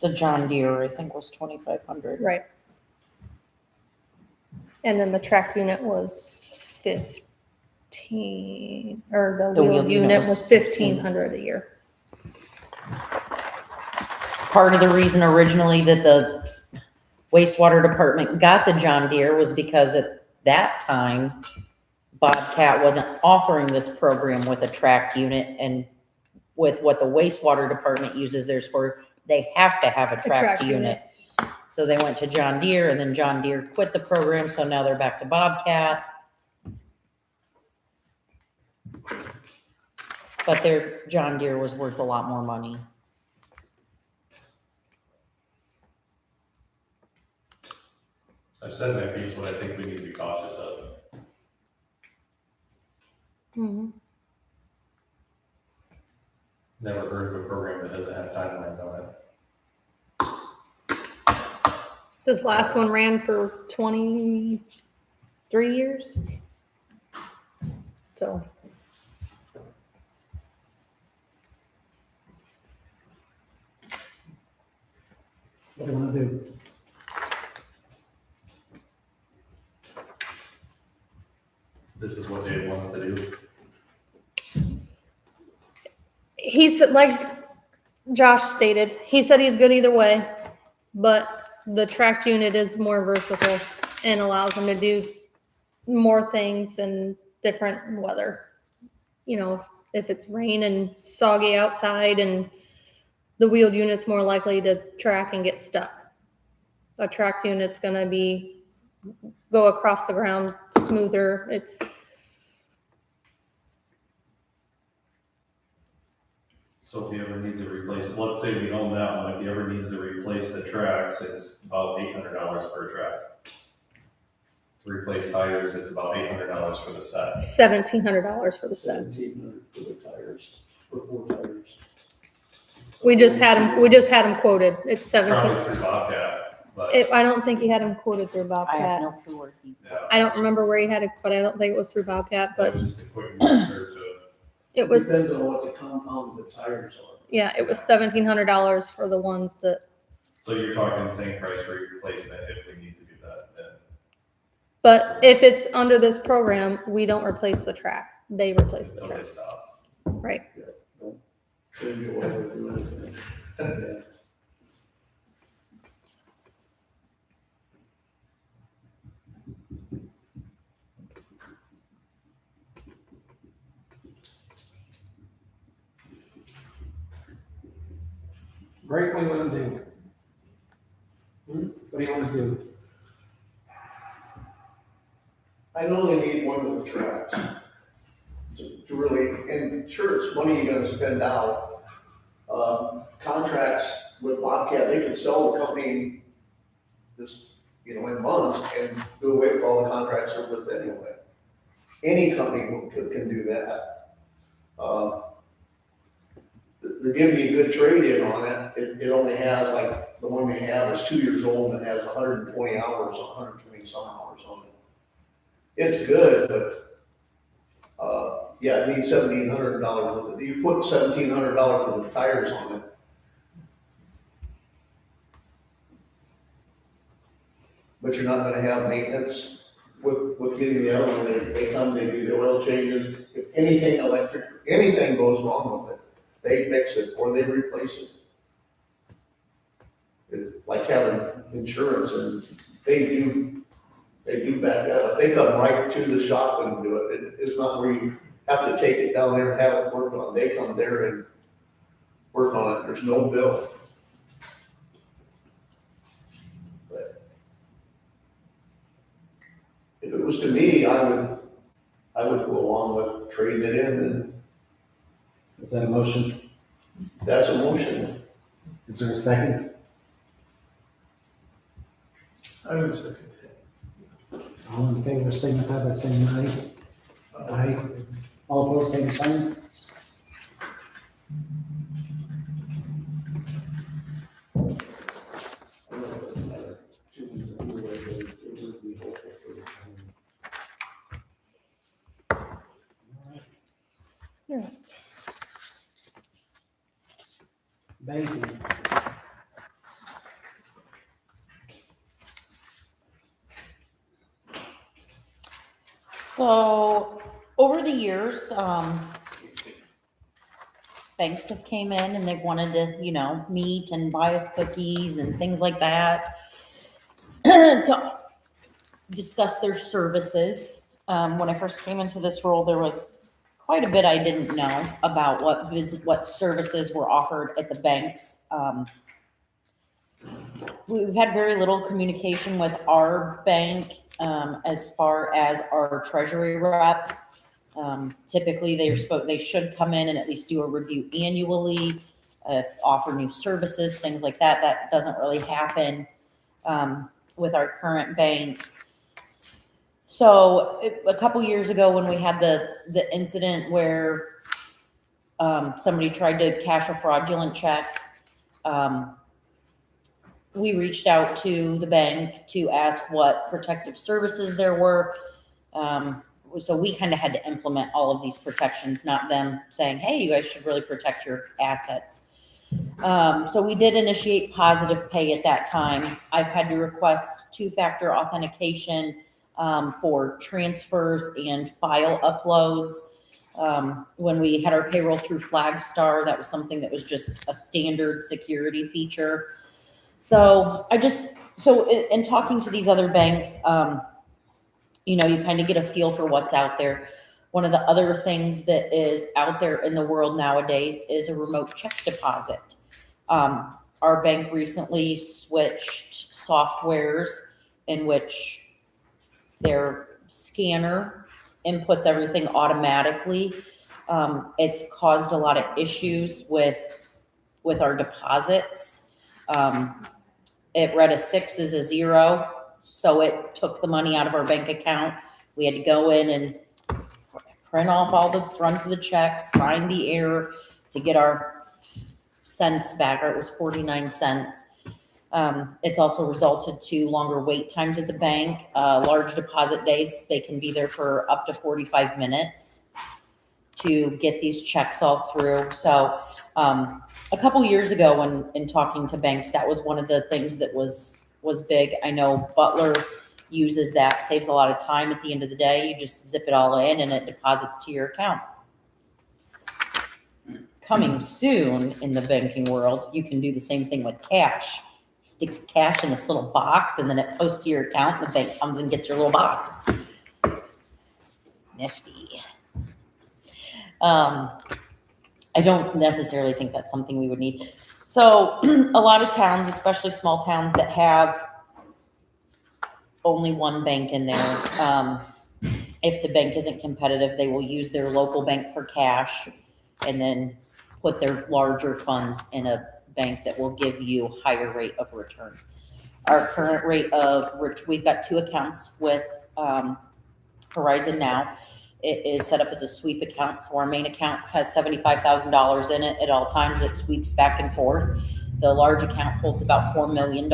E: The John Deere, I think, was 2,500.
D: Right. And then the track unit was 15, or the wheel unit was 1,500 a year.
E: Part of the reason originally that the wastewater department got the John Deere was because at that time, Bobcat wasn't offering this program with a tracked unit, and with what the wastewater department uses theirs for, they have to have a tracked unit. So they went to John Deere, and then John Deere quit the program, so now they're back to Bobcat. But their John Deere was worth a lot more money.
F: I've said in my piece what I think we need to be cautious of.
D: Mhm.
F: Never heard of a program that doesn't have timelines on it.
D: This last one ran for 23 years. So.
B: What do you want to do?
F: This is what Dave wants to do.
D: He's like Josh stated, he said he's good either way, but the tracked unit is more versatile and allows him to do more things in different weather. You know, if it's rain and soggy outside and the wheeled unit's more likely to track and get stuck. A tracked unit's gonna go across the ground smoother.
F: So if he ever needs to replace, let's say we own that one, if he ever needs to replace the tracks, it's about $800 per track. To replace tires, it's about $800 for the set.
D: $1,700 for the set.
G: 1,700 for the tires, for 4 tires.
D: We just had him quoted. It's 17.
F: Probably through Bobcat, but
D: I don't think he had him quoted through
E: I have
D: Bobcat.
E: no clue where he.
F: yeah.
D: I don't remember where he had it, but I don't think it was through Bobcat,
F: That
D: but
F: was just a quick research of,
D: it was,
G: Depends on what the compound of the tires are.
D: yeah, it was $1,700 for the ones that,
F: so you're talking the same price for replacement if we need to do that, then.
D: but if it's under this program, we don't replace the track. They replace the
F: Until
D: track,
F: they stop.
D: right?
G: Shouldn't be able to do anything. Yeah.
B: Great, what do you want to do? What do you want to do?
G: I know they need one with tracks. To really, and sure, it's money you're gonna spend out. Contracts with Bobcat, they could sell the company this, in months and do away with all the contracts they're with anyway. Any company can do that. They're giving you a good trade-in on it. It only has, like, the one we have is 2 years old and has 120 hours, 120 some hours on it. It's good, but, yeah, it needs $1,700 worth of, you put $1,700 worth of tires on it. But you're not gonna have maintenance with getting the other one. They come, they do the oil changes. If anything electric, anything goes wrong with it, they fix it or they replace it. It's like having insurance, and they do back that up. They come right to the shop and do it. It's not where you have to take it down there and have it worked on. They come there and work on it. There's no bill. But if it was to me, I would go along with trading it in, and
B: Is that a motion?
G: that's a motion.
B: Is there a second?
H: I was looking
B: All in favor, signify by saying aye.
H: at.
B: Aye. All opposed, same sign. Banking.
E: So over the years, banks have came in and they've wanted to, meet and buy us cookies and things like that to discuss their services. When I first came into this role, there was quite a bit I didn't know about what services were offered at the banks. We've had very little communication with our bank as far as our treasury rep. Typically, they should come in and at least do a review annually, offer new services, things like that. That doesn't really happen with our current bank. So a couple years ago, when we had the incident where somebody tried to cash a fraudulent check, we reached out to the bank to ask what protective services there were. So we kind of had to implement all of these protections, not them saying, hey, you guys should really protect your assets. So we did initiate Positive Pay at that time. I've had to request 2-factor authentication for transfers and file uploads. When we had our payroll through Flagstar, that was something that was just a standard security feature. So in talking to these other banks, you kind of get a feel for what's out there. One of the other things that is out there in the world nowadays is a remote check deposit. Our bank recently switched softwares in which their scanner inputs everything automatically. It's caused a lot of issues with our deposits. It read a 6 as a 0, so it took the money out of our bank account. We had to go in and print off all the fronts of the checks, find the error to get our cents back, or it was 49 cents. It's also resulted to longer wait times at the bank. Large deposit days, they can be there for up to 45 minutes to get these checks all through. So a couple years ago, when in talking to banks, that was one of the things that was big. I know Butler uses that, saves a lot of time at the end of the day. You just zip it all in and it deposits to your account. Coming soon in the banking world, you can do the same thing with cash. Stick cash in this little box and then it posts to your account and the bank comes and gets your little box. Nifty. I don't necessarily think that's something we would need. So a lot of towns, especially small towns that have only one bank in there, if the bank isn't competitive, they will use their local bank for cash and then put their larger funds in a bank that will give you higher rate of return. Our current rate of, we've got 2 accounts with Horizon Now. It is set up as a sweep account, so our main account has $75,000 in it at all times. It sweeps back and forth. The large account holds about $4 million.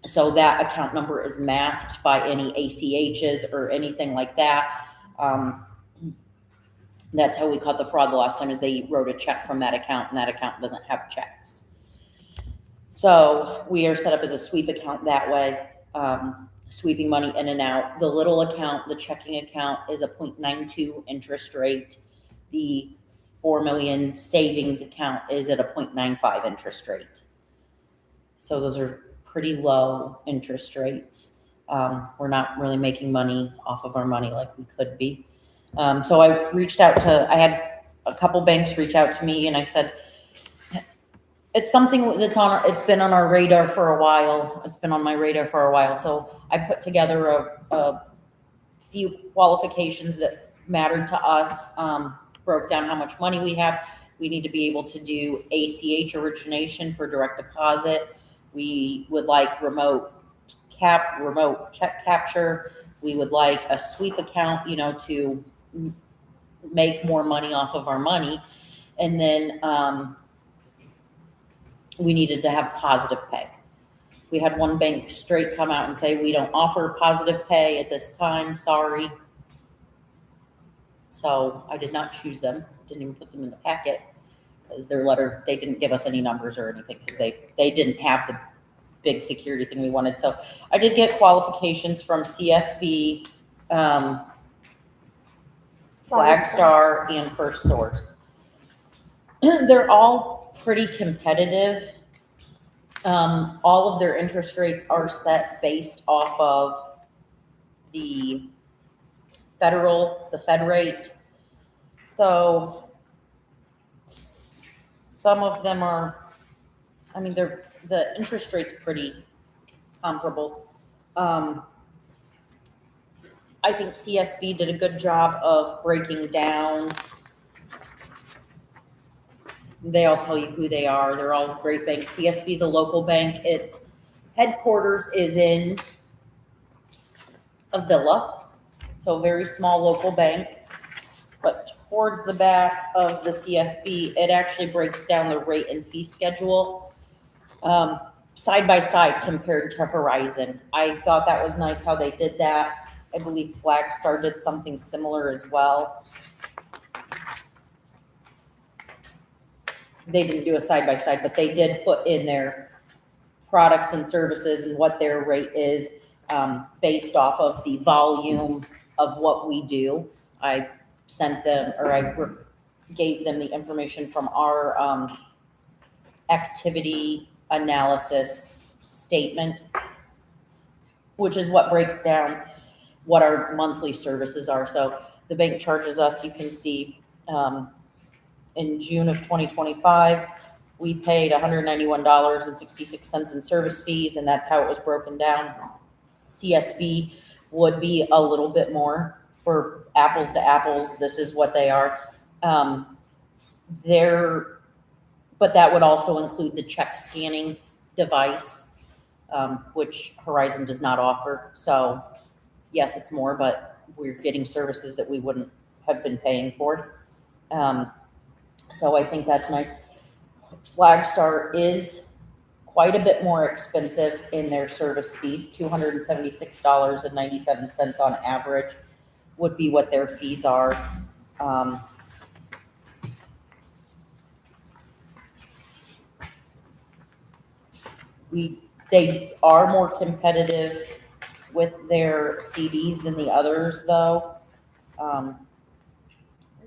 E: So that account number is masked by any ACHs or anything like that. That's how we caught the fraud the last time, is they wrote a check from that account and that account doesn't have checks. So we are set up as a sweep account that way, sweeping money in and out. The little account, the checking account, is a 0.92 interest rate. The 4 million savings account is at a 0.95 interest rate. So those are pretty low interest rates. We're not really making money off of our money like we could be. So I reached out to, I had a couple banks reach out to me and I said, it's something that's it's been on our radar for a while. It's been on my radar for a while. So I put together a few qualifications that mattered to us, broke down how much money we have. We need to be able to do ACH origination for direct deposit. We would like remote check capture. We would like a sweep account, to make more money off of our money. And then we needed to have positive pay. We had one bank straight come out and say, we don't offer positive pay at this time, sorry. So I did not choose them, didn't even put them in the packet, because their letter, they didn't give us any numbers or anything, because they didn't have the big security thing we wanted. So I did get qualifications from CSB, Flagstar, and First Source. They're all pretty competitive. All of their interest rates are set based off of the Fed rate. So some of them are, the interest rate's pretty comparable. I think CSB did a good job of breaking down. They all tell you who they are. They're all great banks. CSB is a local bank. Its headquarters is in a villa, so a very small local bank. But towards the back of the CSB, it actually breaks down the rate and fee schedule side by side compared to Horizon. I thought that was nice how they did that. I believe Flagstar did something similar as well. They didn't do a side by side, but they did put in their products and services and what their rate is based off of the volume of what we do. I sent them, or I gave them the information from our activity analysis statement, which is what breaks down what our monthly services are. So the bank charges us, you can see in June of 2025, we paid $191.66 in service fees, and that's how it was broken down. CSB would be a little bit more for apples to apples. This is what they are. But that would also include the check scanning device, which Horizon does not offer. So yes, it's more, but we're getting services that we wouldn't have been paying for. So I think that's nice. Flagstar is quite a bit more expensive in their service fees. $276.97 on average would be what their fees are. They are more competitive with their CDs than the others, though. Where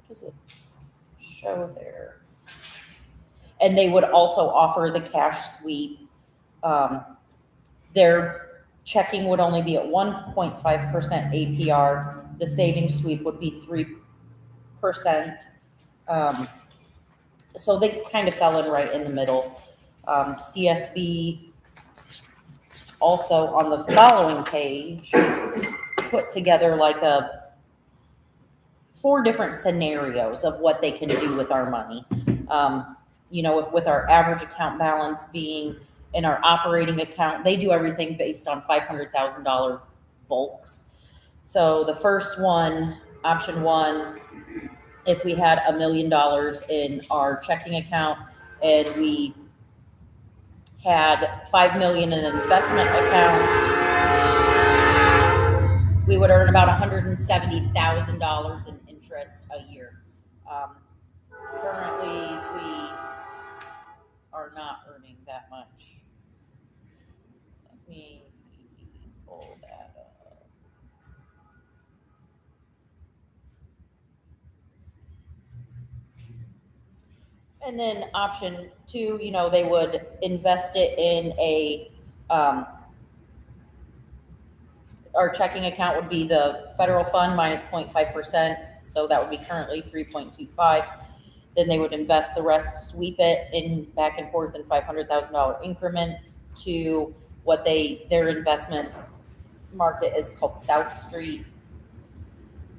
E: does it show there? And they would also offer the cash sweep. Their checking would only be at 1.5% APR. The savings sweep would be 3%. So they kind of fell in right in the middle. CSB also on the following page put together like 4 different scenarios of what they can do with our money. With our average account balance being in our operating account, they do everything based on $500,000 bulks. So the first one, option 1, if we had $1 million in our checking account and we had $5 million in an investment account, we would earn about $170,000 in interest a year. Currently, we are not earning that much. Let me pull that up. And then option 2, they would invest it in our checking account would be the federal fund minus 0.5%. So that would be currently 3.25. Then they would invest the rest, sweep it in back and forth in $500,000 increments to what their investment market is called South Street.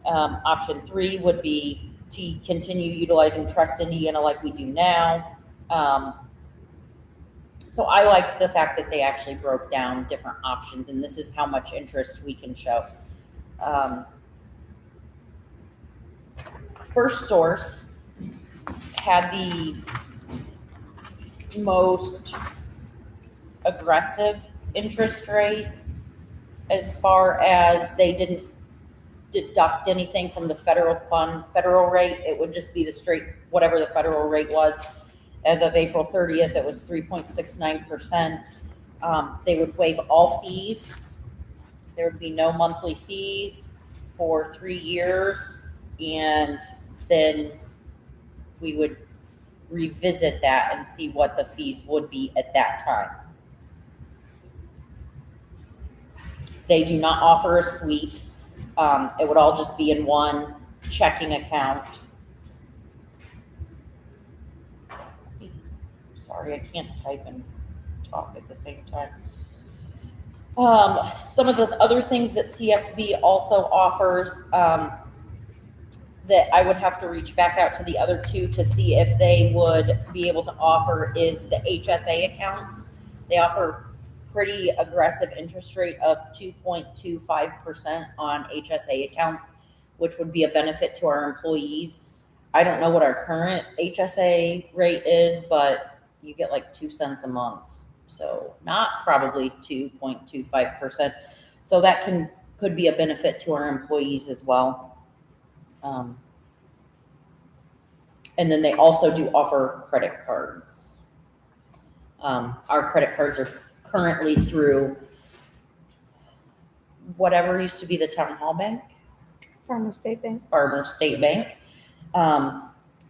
E: Option 3 would be to continue utilizing Trust Indiana like we do now. So I liked the fact that they actually broke down different options, and this is how much interest we can show. First Source had the most aggressive interest rate as far as they didn't deduct anything from the federal rate. It would just be the straight, whatever the federal rate was. As of April 30th, it was 3.69%. They would waive all fees. There would be no monthly fees for 3 years. And then we would revisit that and see what the fees would be at that time. They do not offer a sweep. It would all just be in one checking account. Sorry, I can't type and talk at the same time. Some of the other things that CSB also offers that I would have to reach back out to the other 2 to see if they would be able to offer is the HSA accounts. They offer pretty aggressive interest rate of 2.25% on HSA accounts, which would be a benefit to our employees. I don't know what our current HSA rate is, but you get like 2 cents a month. So not probably 2.25%. So that could be a benefit to our employees as well. And then they also do offer credit cards. Our credit cards are currently through whatever used to be the Town Hall Bank.
D: Farmer State Bank.
E: Farmer State Bank,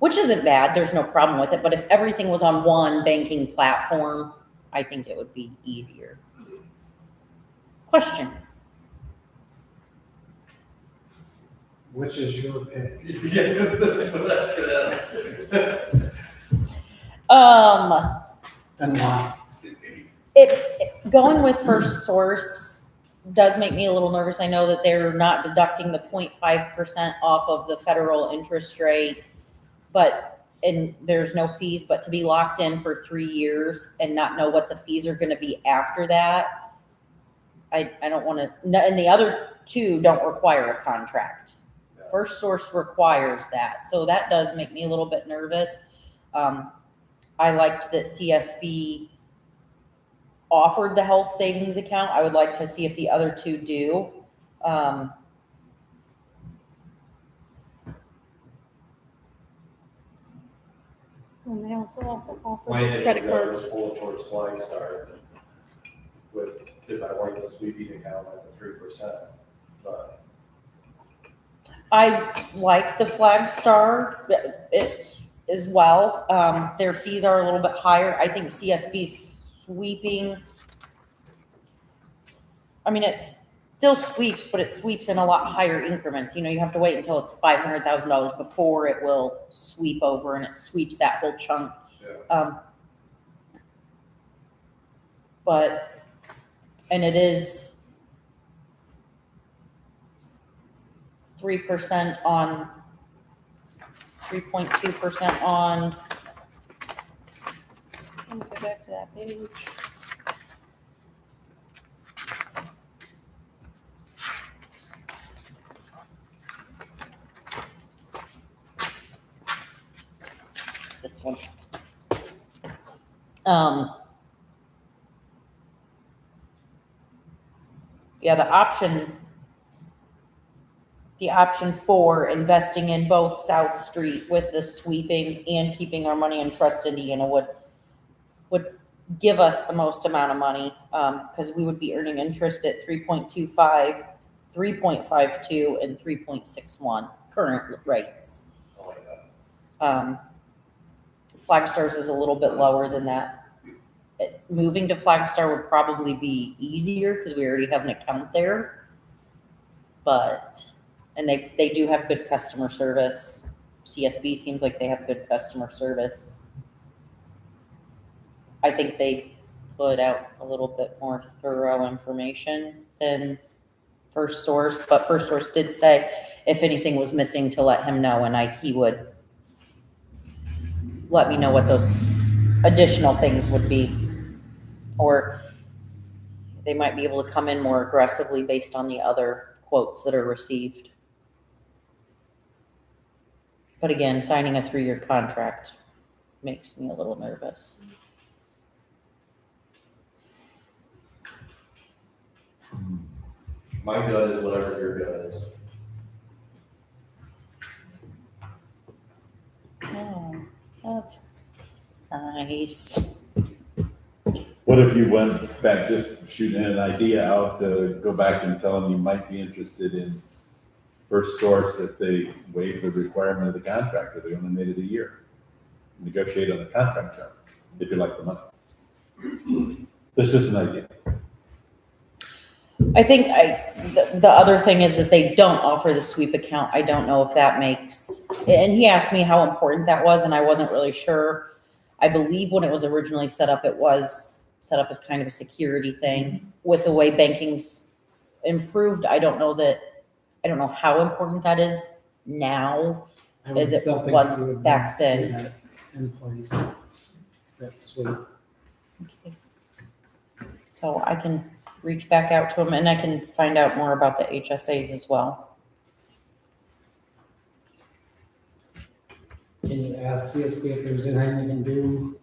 E: which isn't bad. There's no problem with it. But if everything was on one banking platform, I think it would be easier. Questions?
B: Which is your pick?
G: Yeah, that's what I said.
B: And why?
E: Going with First Source does make me a little nervous. I know that they're not deducting the 0.5% off of the federal interest rate, and there's no fees, but to be locked in for 3 years and not know what the fees are gonna be after that, I don't wanna, and the other two don't require a contract. First Source requires that, so that does make me a little bit nervous. I liked that CSB offered the health savings account. I would like to see if the other two do.
D: And they also offer
F: My initial
D: credit
F: gut
D: cards.
F: was pull towards Flagstar because I like the sweeping account at the 3%, but
E: I like the Flagstar, it's as well. Their fees are a little bit higher. I think CSB sweeping, I mean, it's still sweeps, but it sweeps in a lot higher increments. You know, you have to wait until it's $500,000 before it will sweep over, and it sweeps that whole chunk.
F: yeah.
E: And it is 3% on, 3.2% on. Let me go back to that page. It's this one. Yeah, the option for investing in both South Street with the sweeping and keeping our money in Trust Indiana would give us the most amount of money, because we would be earning interest at 3.25, 3.52, and 3.61 current rates.
F: I like that.
E: Flagstar's is a little bit lower than that. Moving to Flagstar would probably be easier because we already have an account there. And they do have good customer service. CSB seems like they have good customer service. I think they put out a little bit more thorough information than First Source, but First Source did say if anything was missing to let him know, and he would let me know what those additional things would be. Or they might be able to come in more aggressively based on the other quotes that are received. But again, signing a 3-year contract makes me a little nervous.
F: My gut is whatever your gut is.
E: Oh, that's nice.
C: What if you went back, just shooting an idea out, to go back and tell them you might be interested in First Source if they waive the requirement of the contract, or they only made it a year? Negotiate on the contract term, if you like the money. This is an idea.
E: I think the other thing is that they don't offer the sweep account. I don't know if that makes, and he asked me how important that was, and I wasn't really sure. I believe when it was originally set up, it was set up as kind of a security thing. With the way banking's improved, I don't know how important that is now.
B: I would
E: As it
B: still think
E: was
B: we would
E: back
B: see
E: then.
B: that in place. That's sweet.
E: Okay. So I can reach back out to him, and I can find out more about the HSAs as well.
B: Can you ask CSB if there's anything they can do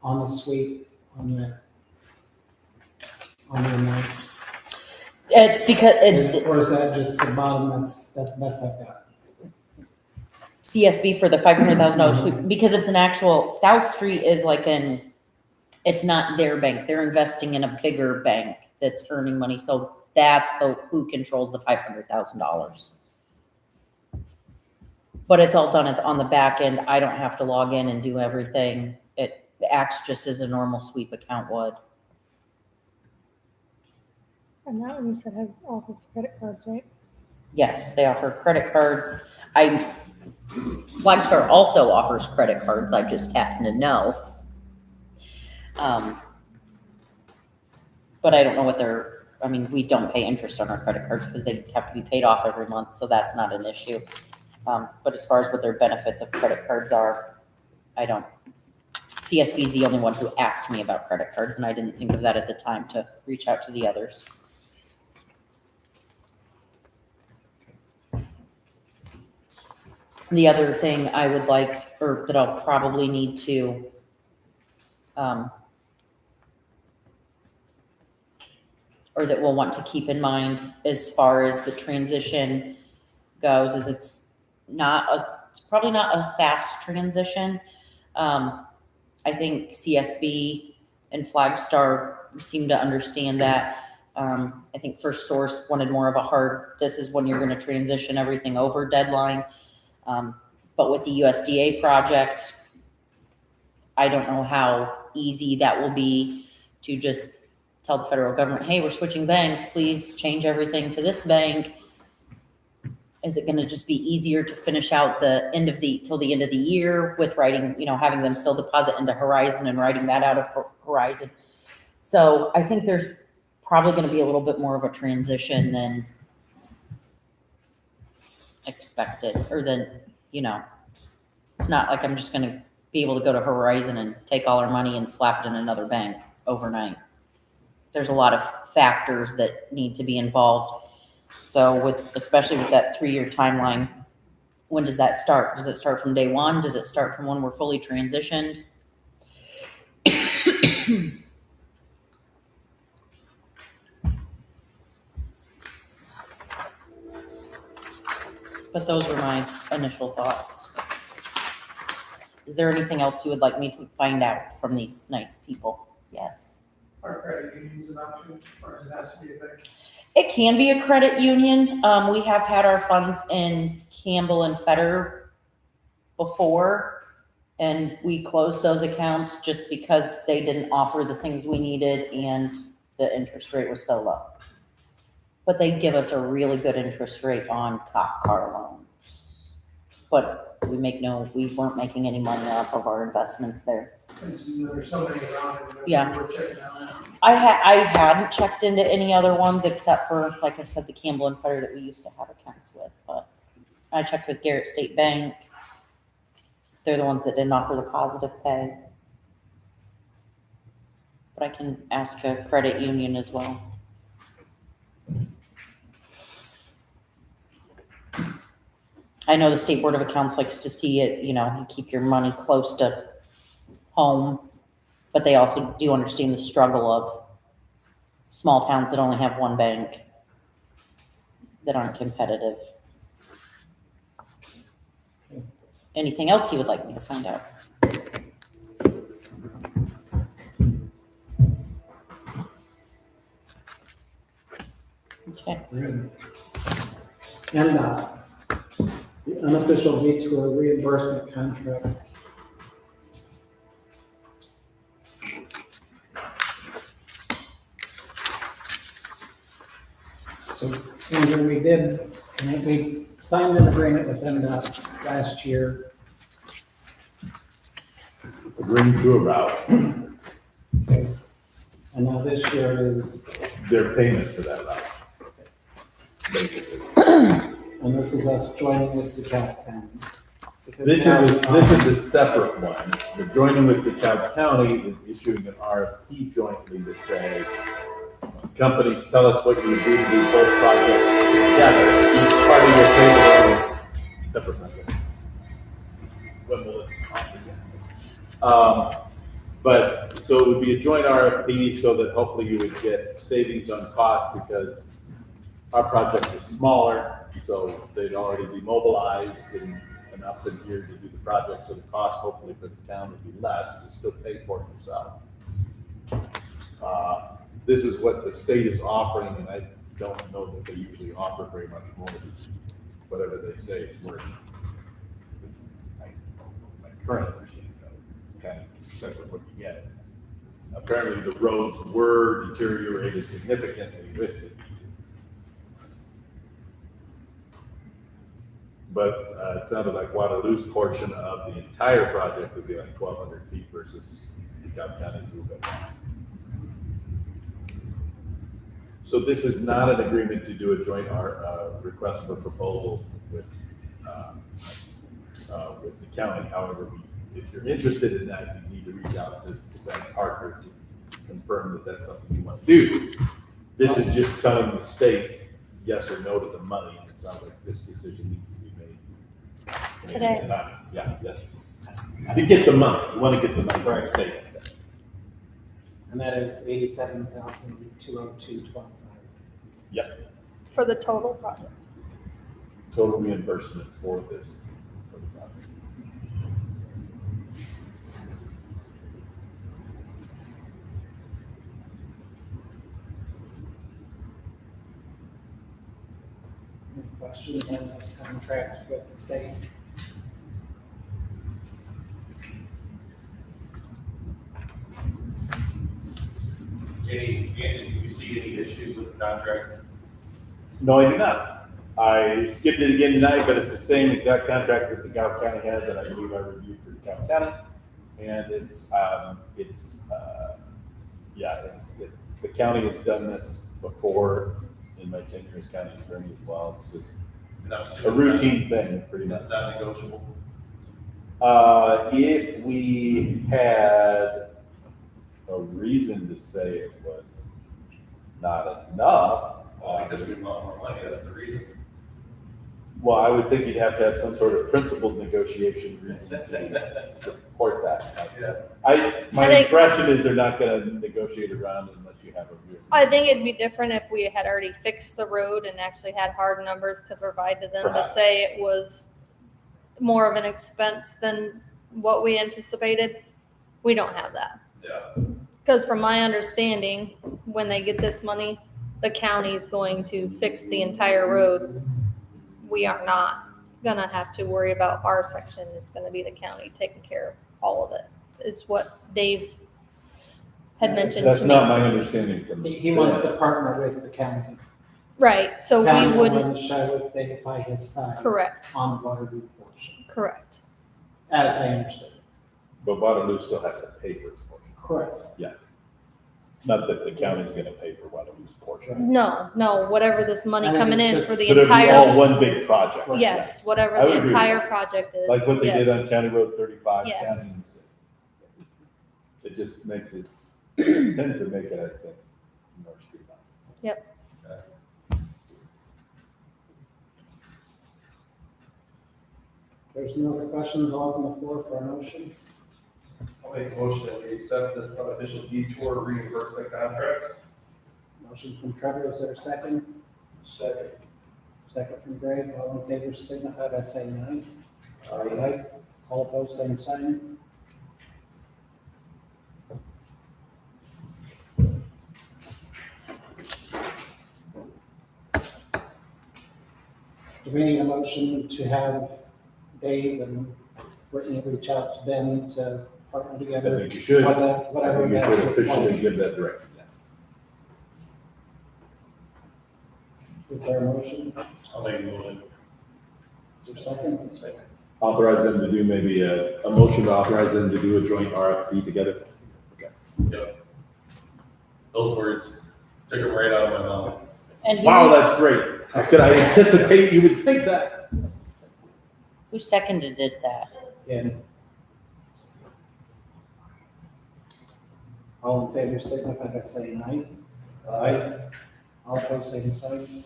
B: on the sweep, on the amount?
E: It's because it's
B: Or is that just the bottom that's best like that?
E: CSB for the $500,000 sweep, because it's an actual, South Street is like it's not their bank. They're investing in a bigger bank that's earning money. So that's who controls the $500,000. But it's all done on the back end. I don't have to log in and do everything. It acts just as a normal sweep account would.
D: And that one you said offers credit cards, right?
E: Yes, they offer credit cards. Flagstar also offers credit cards. I just happen to know. But I don't know what we don't pay interest on our credit cards because they have to be paid off every month, so that's not an issue. But as far as what their benefits of credit cards are, I don't. CSB is the only one who asked me about credit cards, and I didn't think of that at the time to reach out to the others. The other thing I would like, or that I'll probably need to, or that we'll want to keep in mind as far as the transition goes, is it's probably not a fast transition. I think CSB and Flagstar seem to understand that. I think First Source wanted more of a this is when you're going to transition everything over deadline. But with the USDA project, I don't know how easy that will be to just tell the federal government, hey, we're switching banks, please change everything to this bank. Is it going to just be easier to finish out till the end of the year with writing, having them still deposit into Horizon and writing that out of Horizon? So I think there's probably going to be a little bit more of a transition than expected, or than, it's not like I'm just going to be able to go to Horizon and take all our money and slap it in another bank overnight. There's a lot of factors that need to be involved. So especially with that 3-year timeline, when does that start? Does it start from day one? Does it start from when we're fully transitioned? But those were my initial thoughts. Is there anything else you would like me to find out from these nice people? Yes.
I: Are credit unions an option, or does it have to be a bank?
E: It can be a credit union. We have had our funds in Campbell and Fetter before, and we closed those accounts just because they didn't offer the things we needed and the interest rate was so low. But they give us a really good interest rate on cop car loans. But we weren't making any money off of our investments there.
I: Because there's so many around it.
E: Yeah.
I: We're checking out now.
E: I hadn't checked into any other ones except for, like I said, the Campbell and Fetter that we used to have accounts with. But I checked with Garrett State Bank. They're the ones that didn't offer the positive pay. But I can ask a credit union as well. I know the State Board of Accounts likes to see it, you keep your money close to home, but they also do understand the struggle of small towns that only have one bank that aren't competitive. Anything else you would like me to find out? Okay.
B: And the unofficial detour reimbursement contract. So, Andrew, we signed an agreement with NDOT last year.
C: Agreeing to a route,
B: Okay. And now this year is,
C: their payment for that route. Basically.
B: and this is us joining with DeKalb County. Because
C: This
B: now
C: is a separate one. The joining with DeKalb County is issuing an RFP jointly to say, companies tell us what you would do to do both projects together. Each party will pay their own separate project. When will it come? But, so it would be a joint RFP so that hopefully you would get savings on cost because our project is smaller, so they'd already be mobilized and up in here to do the project, so the cost hopefully for the town would be less, to still pay for it themselves. This is what the state is offering, and I don't know that they usually offer very much more than whatever they say it's worth. My current understanding of it, kind of separate what you get. Apparently the roads were deteriorated significantly with it. But it sounded like Waterloo's portion of the entire project would be like 1,200 feet versus DeKalb County is a little bit more. So this is not an agreement to do a joint request for proposal with the county. However, if you're interested in that, you need to reach out to Ben Parker to confirm that that's something you want to do. This is just telling the state yes or no to the money, and it sounds like this decision needs to be made.
D: Today.
C: Tonight. Yeah, yes. To get the money, you want to get the money from the state.
B: And that is 87,202.25.
D: For the total project.
C: Total reimbursement for this. For the project.
B: Any questions on this contract with the state?
F: Andy, do you see any issues with the contract?
C: No, I do not. I skipped it again tonight, but it's the same exact contract that DeKalb County has that I believe I reviewed for DeKalb County. And the county has done this before in my tenure as county attorney as well. It's just
F: And I'm
C: a
F: assuming
C: routine thing, pretty much.
F: That's not negotiable.
C: If we had a reason to say it was not enough,
F: Because we want more money, that's the reason.
C: well, I would think you'd have to have some sort of principled negotiation reason to support that.
F: Yeah.
C: My
D: I think-
C: impression is they're not gonna negotiate around unless you have a real.
D: I think it'd be different if we had already fixed the road and actually had hard numbers to provide to them to
C: Perhaps.
D: say it was more of an expense than what we anticipated. We don't have that.
F: Yeah.
D: Because from my understanding, when they get this money, the county is going to fix the entire road. We are not gonna have to worry about our section. It's gonna be the county taking care of all of it, is what Dave had mentioned
C: That's
D: to
C: not
D: me.
C: my understanding from.
B: He wants to partner with the county.
D: Right, so we
B: County will
D: wouldn't,
B: then show if they apply his side
D: correct,
B: on the Waterloo portion,
D: correct.
B: as I understood.
C: But Waterloo still has to pay for its portion.
B: Correct.
C: Not that the county's gonna pay for Waterloo's portion.
D: No, whatever this money
B: I think
D: coming
B: it's
D: in
B: just-
D: for the
C: But it'd be all
D: entire,
C: one big project.
D: yes, whatever
C: I would
D: the
C: agree with
D: entire
C: that.
D: project is,
C: Like what they did
D: yes.
C: on County Road 35,
D: Yes.
C: County and City. It just makes it, tends to make it, I think, more streamlined.
D: Yep.
B: There's no other questions, I'll open the floor for a motion.
J: I'll make a motion that we accept this unofficial detour reimbursement contract.
B: Motion from Trevor, is there a second?
J: Second.
B: Second from Greg, all in favor signify by saying aye. Aye. All opposed, same sign. Do we need a motion to have Dave and Brittany reach out to Ben to partner
C: I
B: together?
C: think you should, I
B: Whatever
C: think you
B: that
C: should
B: looks
C: officially
B: like.
C: give that direction, yes.
B: Is there a motion?
F: I'll make a motion.
B: Is there a second?
C: Authorize them to do maybe a motion to authorize them to do a joint RFP together.
F: Yep. Those words took them right out of my mouth.
E: And
C: Wow, that's great. How could I anticipate you would think that?
E: who seconded that?
B: Yeah. All in favor signify by saying aye. Aye. All opposed, same sign.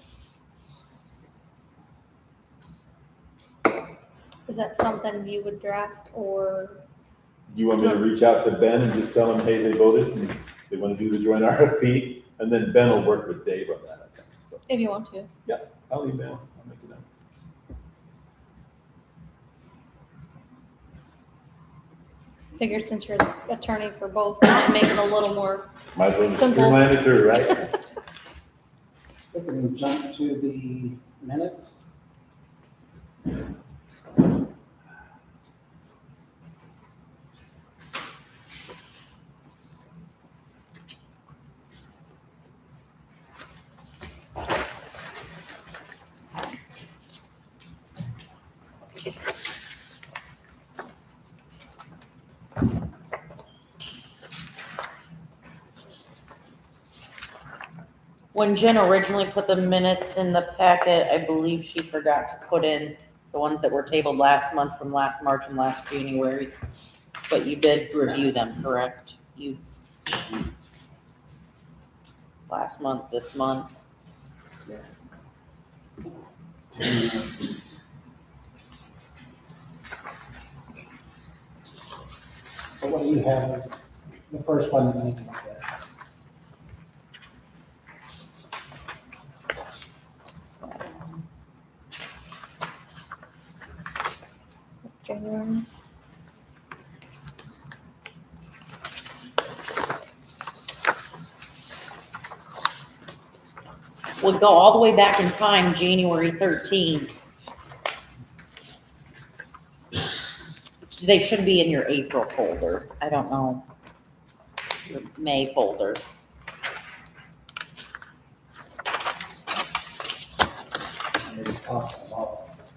D: Is that something you would draft, or,
C: Do you want me to reach out to Ben and just tell him, hey, they voted and they want to do the joint RFP? And then Ben will work with Dave on that, I think. So
D: if you want to?
C: I'll email, I'll make it up.
D: Figure since you're the attorney for both, it might make it a little more,
C: Might as well
D: Simple.
C: streamline it through, right?
B: We can jump to the minutes.
E: When Jen originally put the minutes in the packet, I believe she forgot to put in the ones that were tabled last month from last March and last January. But you did review them, correct? You, last month, this month.
B: Yes. So what you have is the first one that you need to look at.
D: January's.
E: We'll go all the way back in time, January 13th. They should be in your April folder. I don't know. Your May folder.
B: And then talk about this.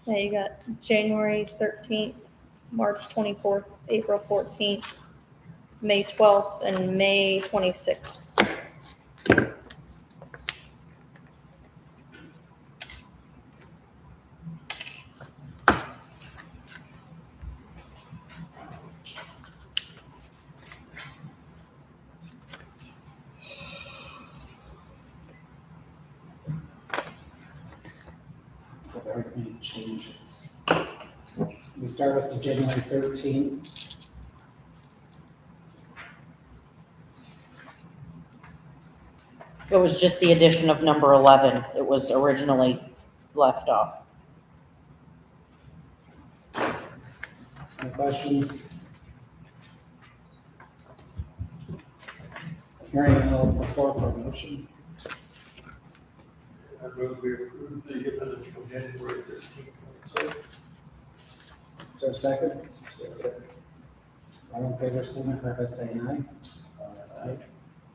D: Yeah, you got January 13th, March 24th, April 14th, May 12th, and May 26th.
B: If there aren't any changes. We start with the January 13th.
E: It was just the addition of number 11. It was originally left off.
B: Any questions? Hearing none, I'll look for a motion.
H: I move we approve the minutes from January 13th, 2026.
B: Is there a second? All in favor, signify by saying aye. Aye.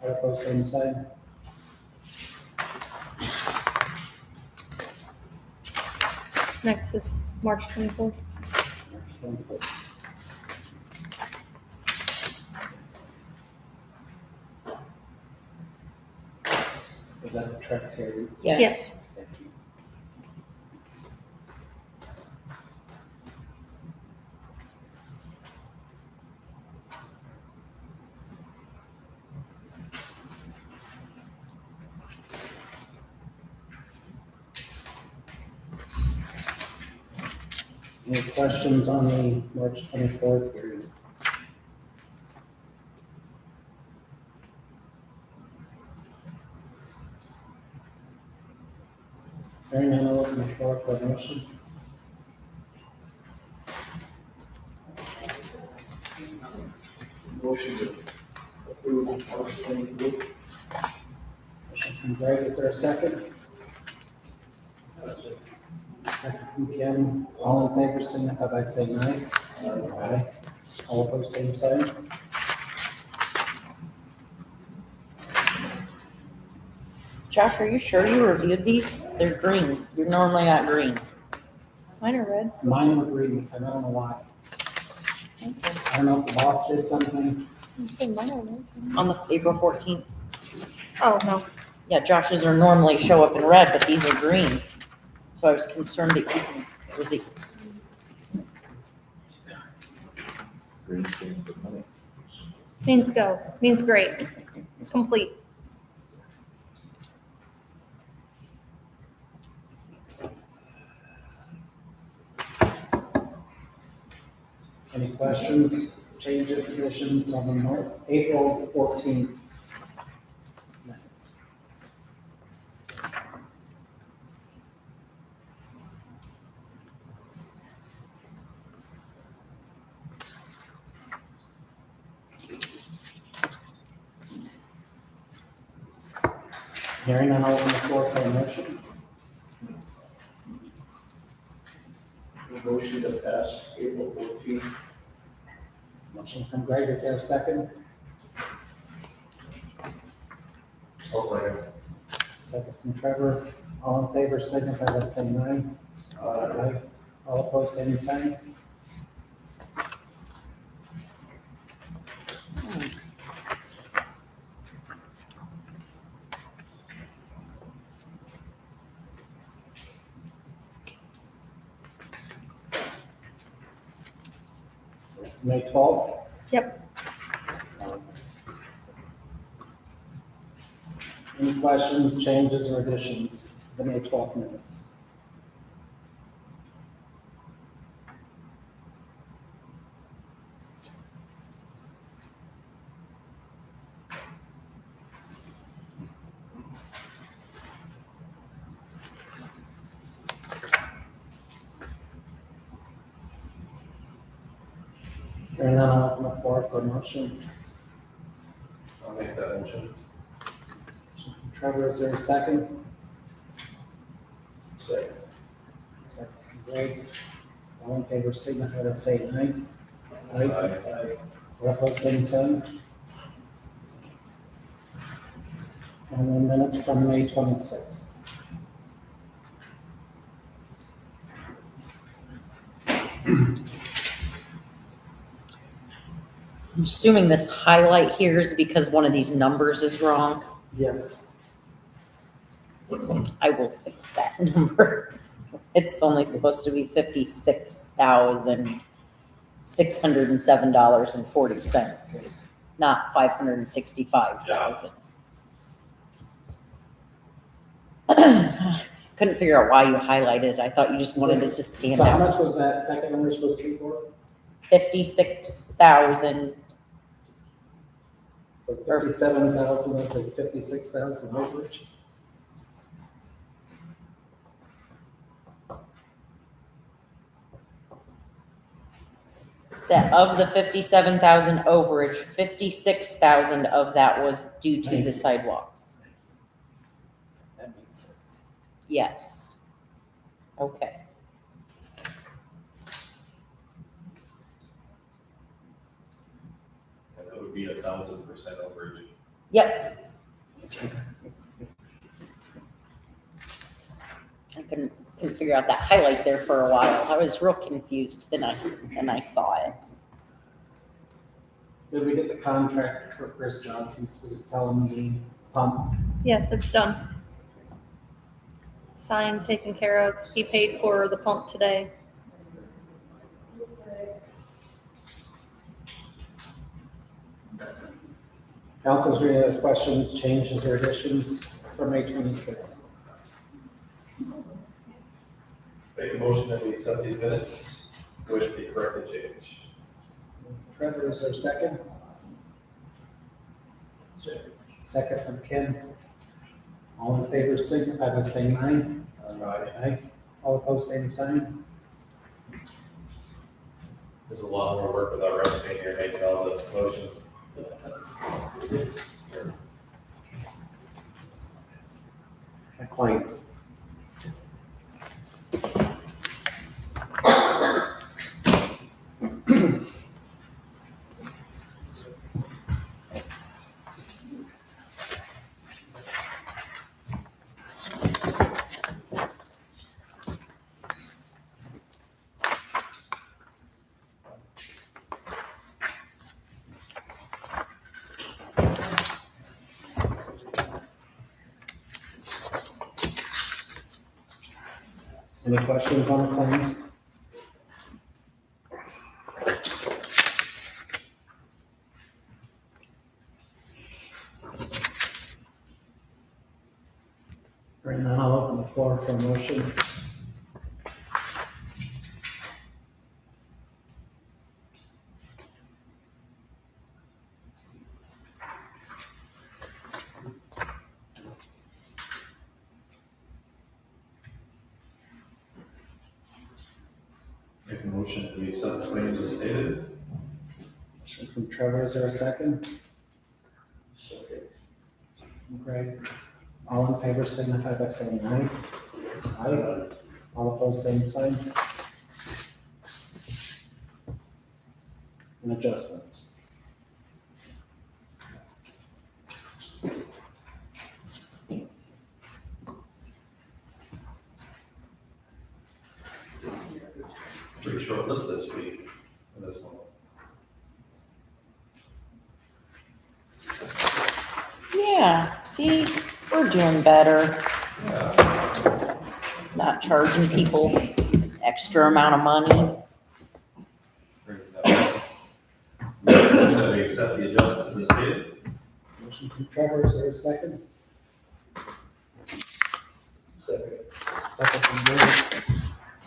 B: All opposed, same sign.
D: Next is March 24th.
B: March 24th. Is that the Trex here?
D: Yes.
B: Thank you. Any questions on the March 24th hearing? Hearing none, I'll open the floor for a motion.
G: Motion to approve March 24th.
B: Motion from Greg, is there a second? Second from Kim. All in favor, signify by saying aye. Aye. All opposed, same sign.
E: Josh, are you sure you reviewed these? They're green. You're normally not green.
D: Mine are red.
B: Mine were green this time, I don't know why. I don't know if the boss did something.
D: I said mine are red.
E: On the April 14th.
D: Oh, no.
E: Yeah, Josh's are normally show up in red, but these are green. So I was concerned that was he?
C: Green screen for money.
D: Means go. Means great. Complete.
B: Any questions, changes, additions on the April 14th minutes? Hearing none, I'll open the floor for a motion.
G: Motion to pass April 14th.
B: Motion from Greg, is there a second?
J: I'll second.
B: Second from Trevor. All in favor, signify by saying aye. Aye. All opposed, same sign. May 12th?
D: Yep.
B: Any questions, changes, or additions to the May 12th minutes? Hearing none, I'll open the floor for a motion.
J: I'll make that motion.
B: Trevor, is there a second?
J: Second.
B: Second from Greg. All in favor, signify by saying aye. Aye. All opposed, same sign. And then minutes from May 26th.
E: I'm assuming this highlight here is because one of these numbers is wrong.
B: Yes.
E: I will fix that number. It's only supposed to be $56,607.40, not $565,000. Couldn't figure out why you highlighted it. I thought you just wanted it to stand
B: So how
E: out.
B: much was that second number supposed to be for?
E: 56,000.
B: So 57,000 up to 56,000 overage?
E: That of the 57,000 overage, 56,000 of that was due to the sidewalks.
B: That makes sense.
E: Yes. Okay.
J: And that would be 1,000% overage.
E: Yep. I couldn't figure out that highlight there for a while. I was real confused then I saw it.
B: Did we get the contract for Chris Johnson's selling the pump?
D: Yes, it's done. Signed, taken care of. He paid for the pump today.
B: Council's any other questions, changes, or additions for May 26th?
J: Make a motion that we accept these minutes, which be corrected change.
B: Trevor, is there a second? Second from Ken. All in favor, signify by saying aye. Aye. All opposed, same sign.
J: There's a lot more work without Rusty here making all the motions.
B: Claims. Any questions on the claims? Right now, I'll open the floor for a motion.
J: Make a motion that we accept the claims as stated.
B: Motion from Trevor, is there a second? Greg, all in favor signify by saying aye. Aye. All opposed, same sign. And adjustments.
J: Pretty short list this week, for this one.
E: Yeah, see, we're doing better.
J: Yeah.
E: Not charging people extra amount of money.
J: Bring that up. accept the adjustments as stated.
B: Motion from Trevor, is there a second?
H: Second.
B: Second from Gary.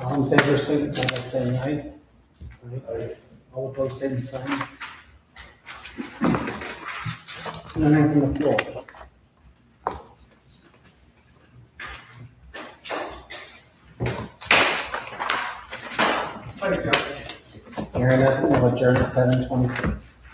B: All in favor, signify by saying aye.
H: Aye.
B: All opposed, same sign. None from the floor.
I: Thank you.
B: Hearing nothing, we'll adjourn at 7:26.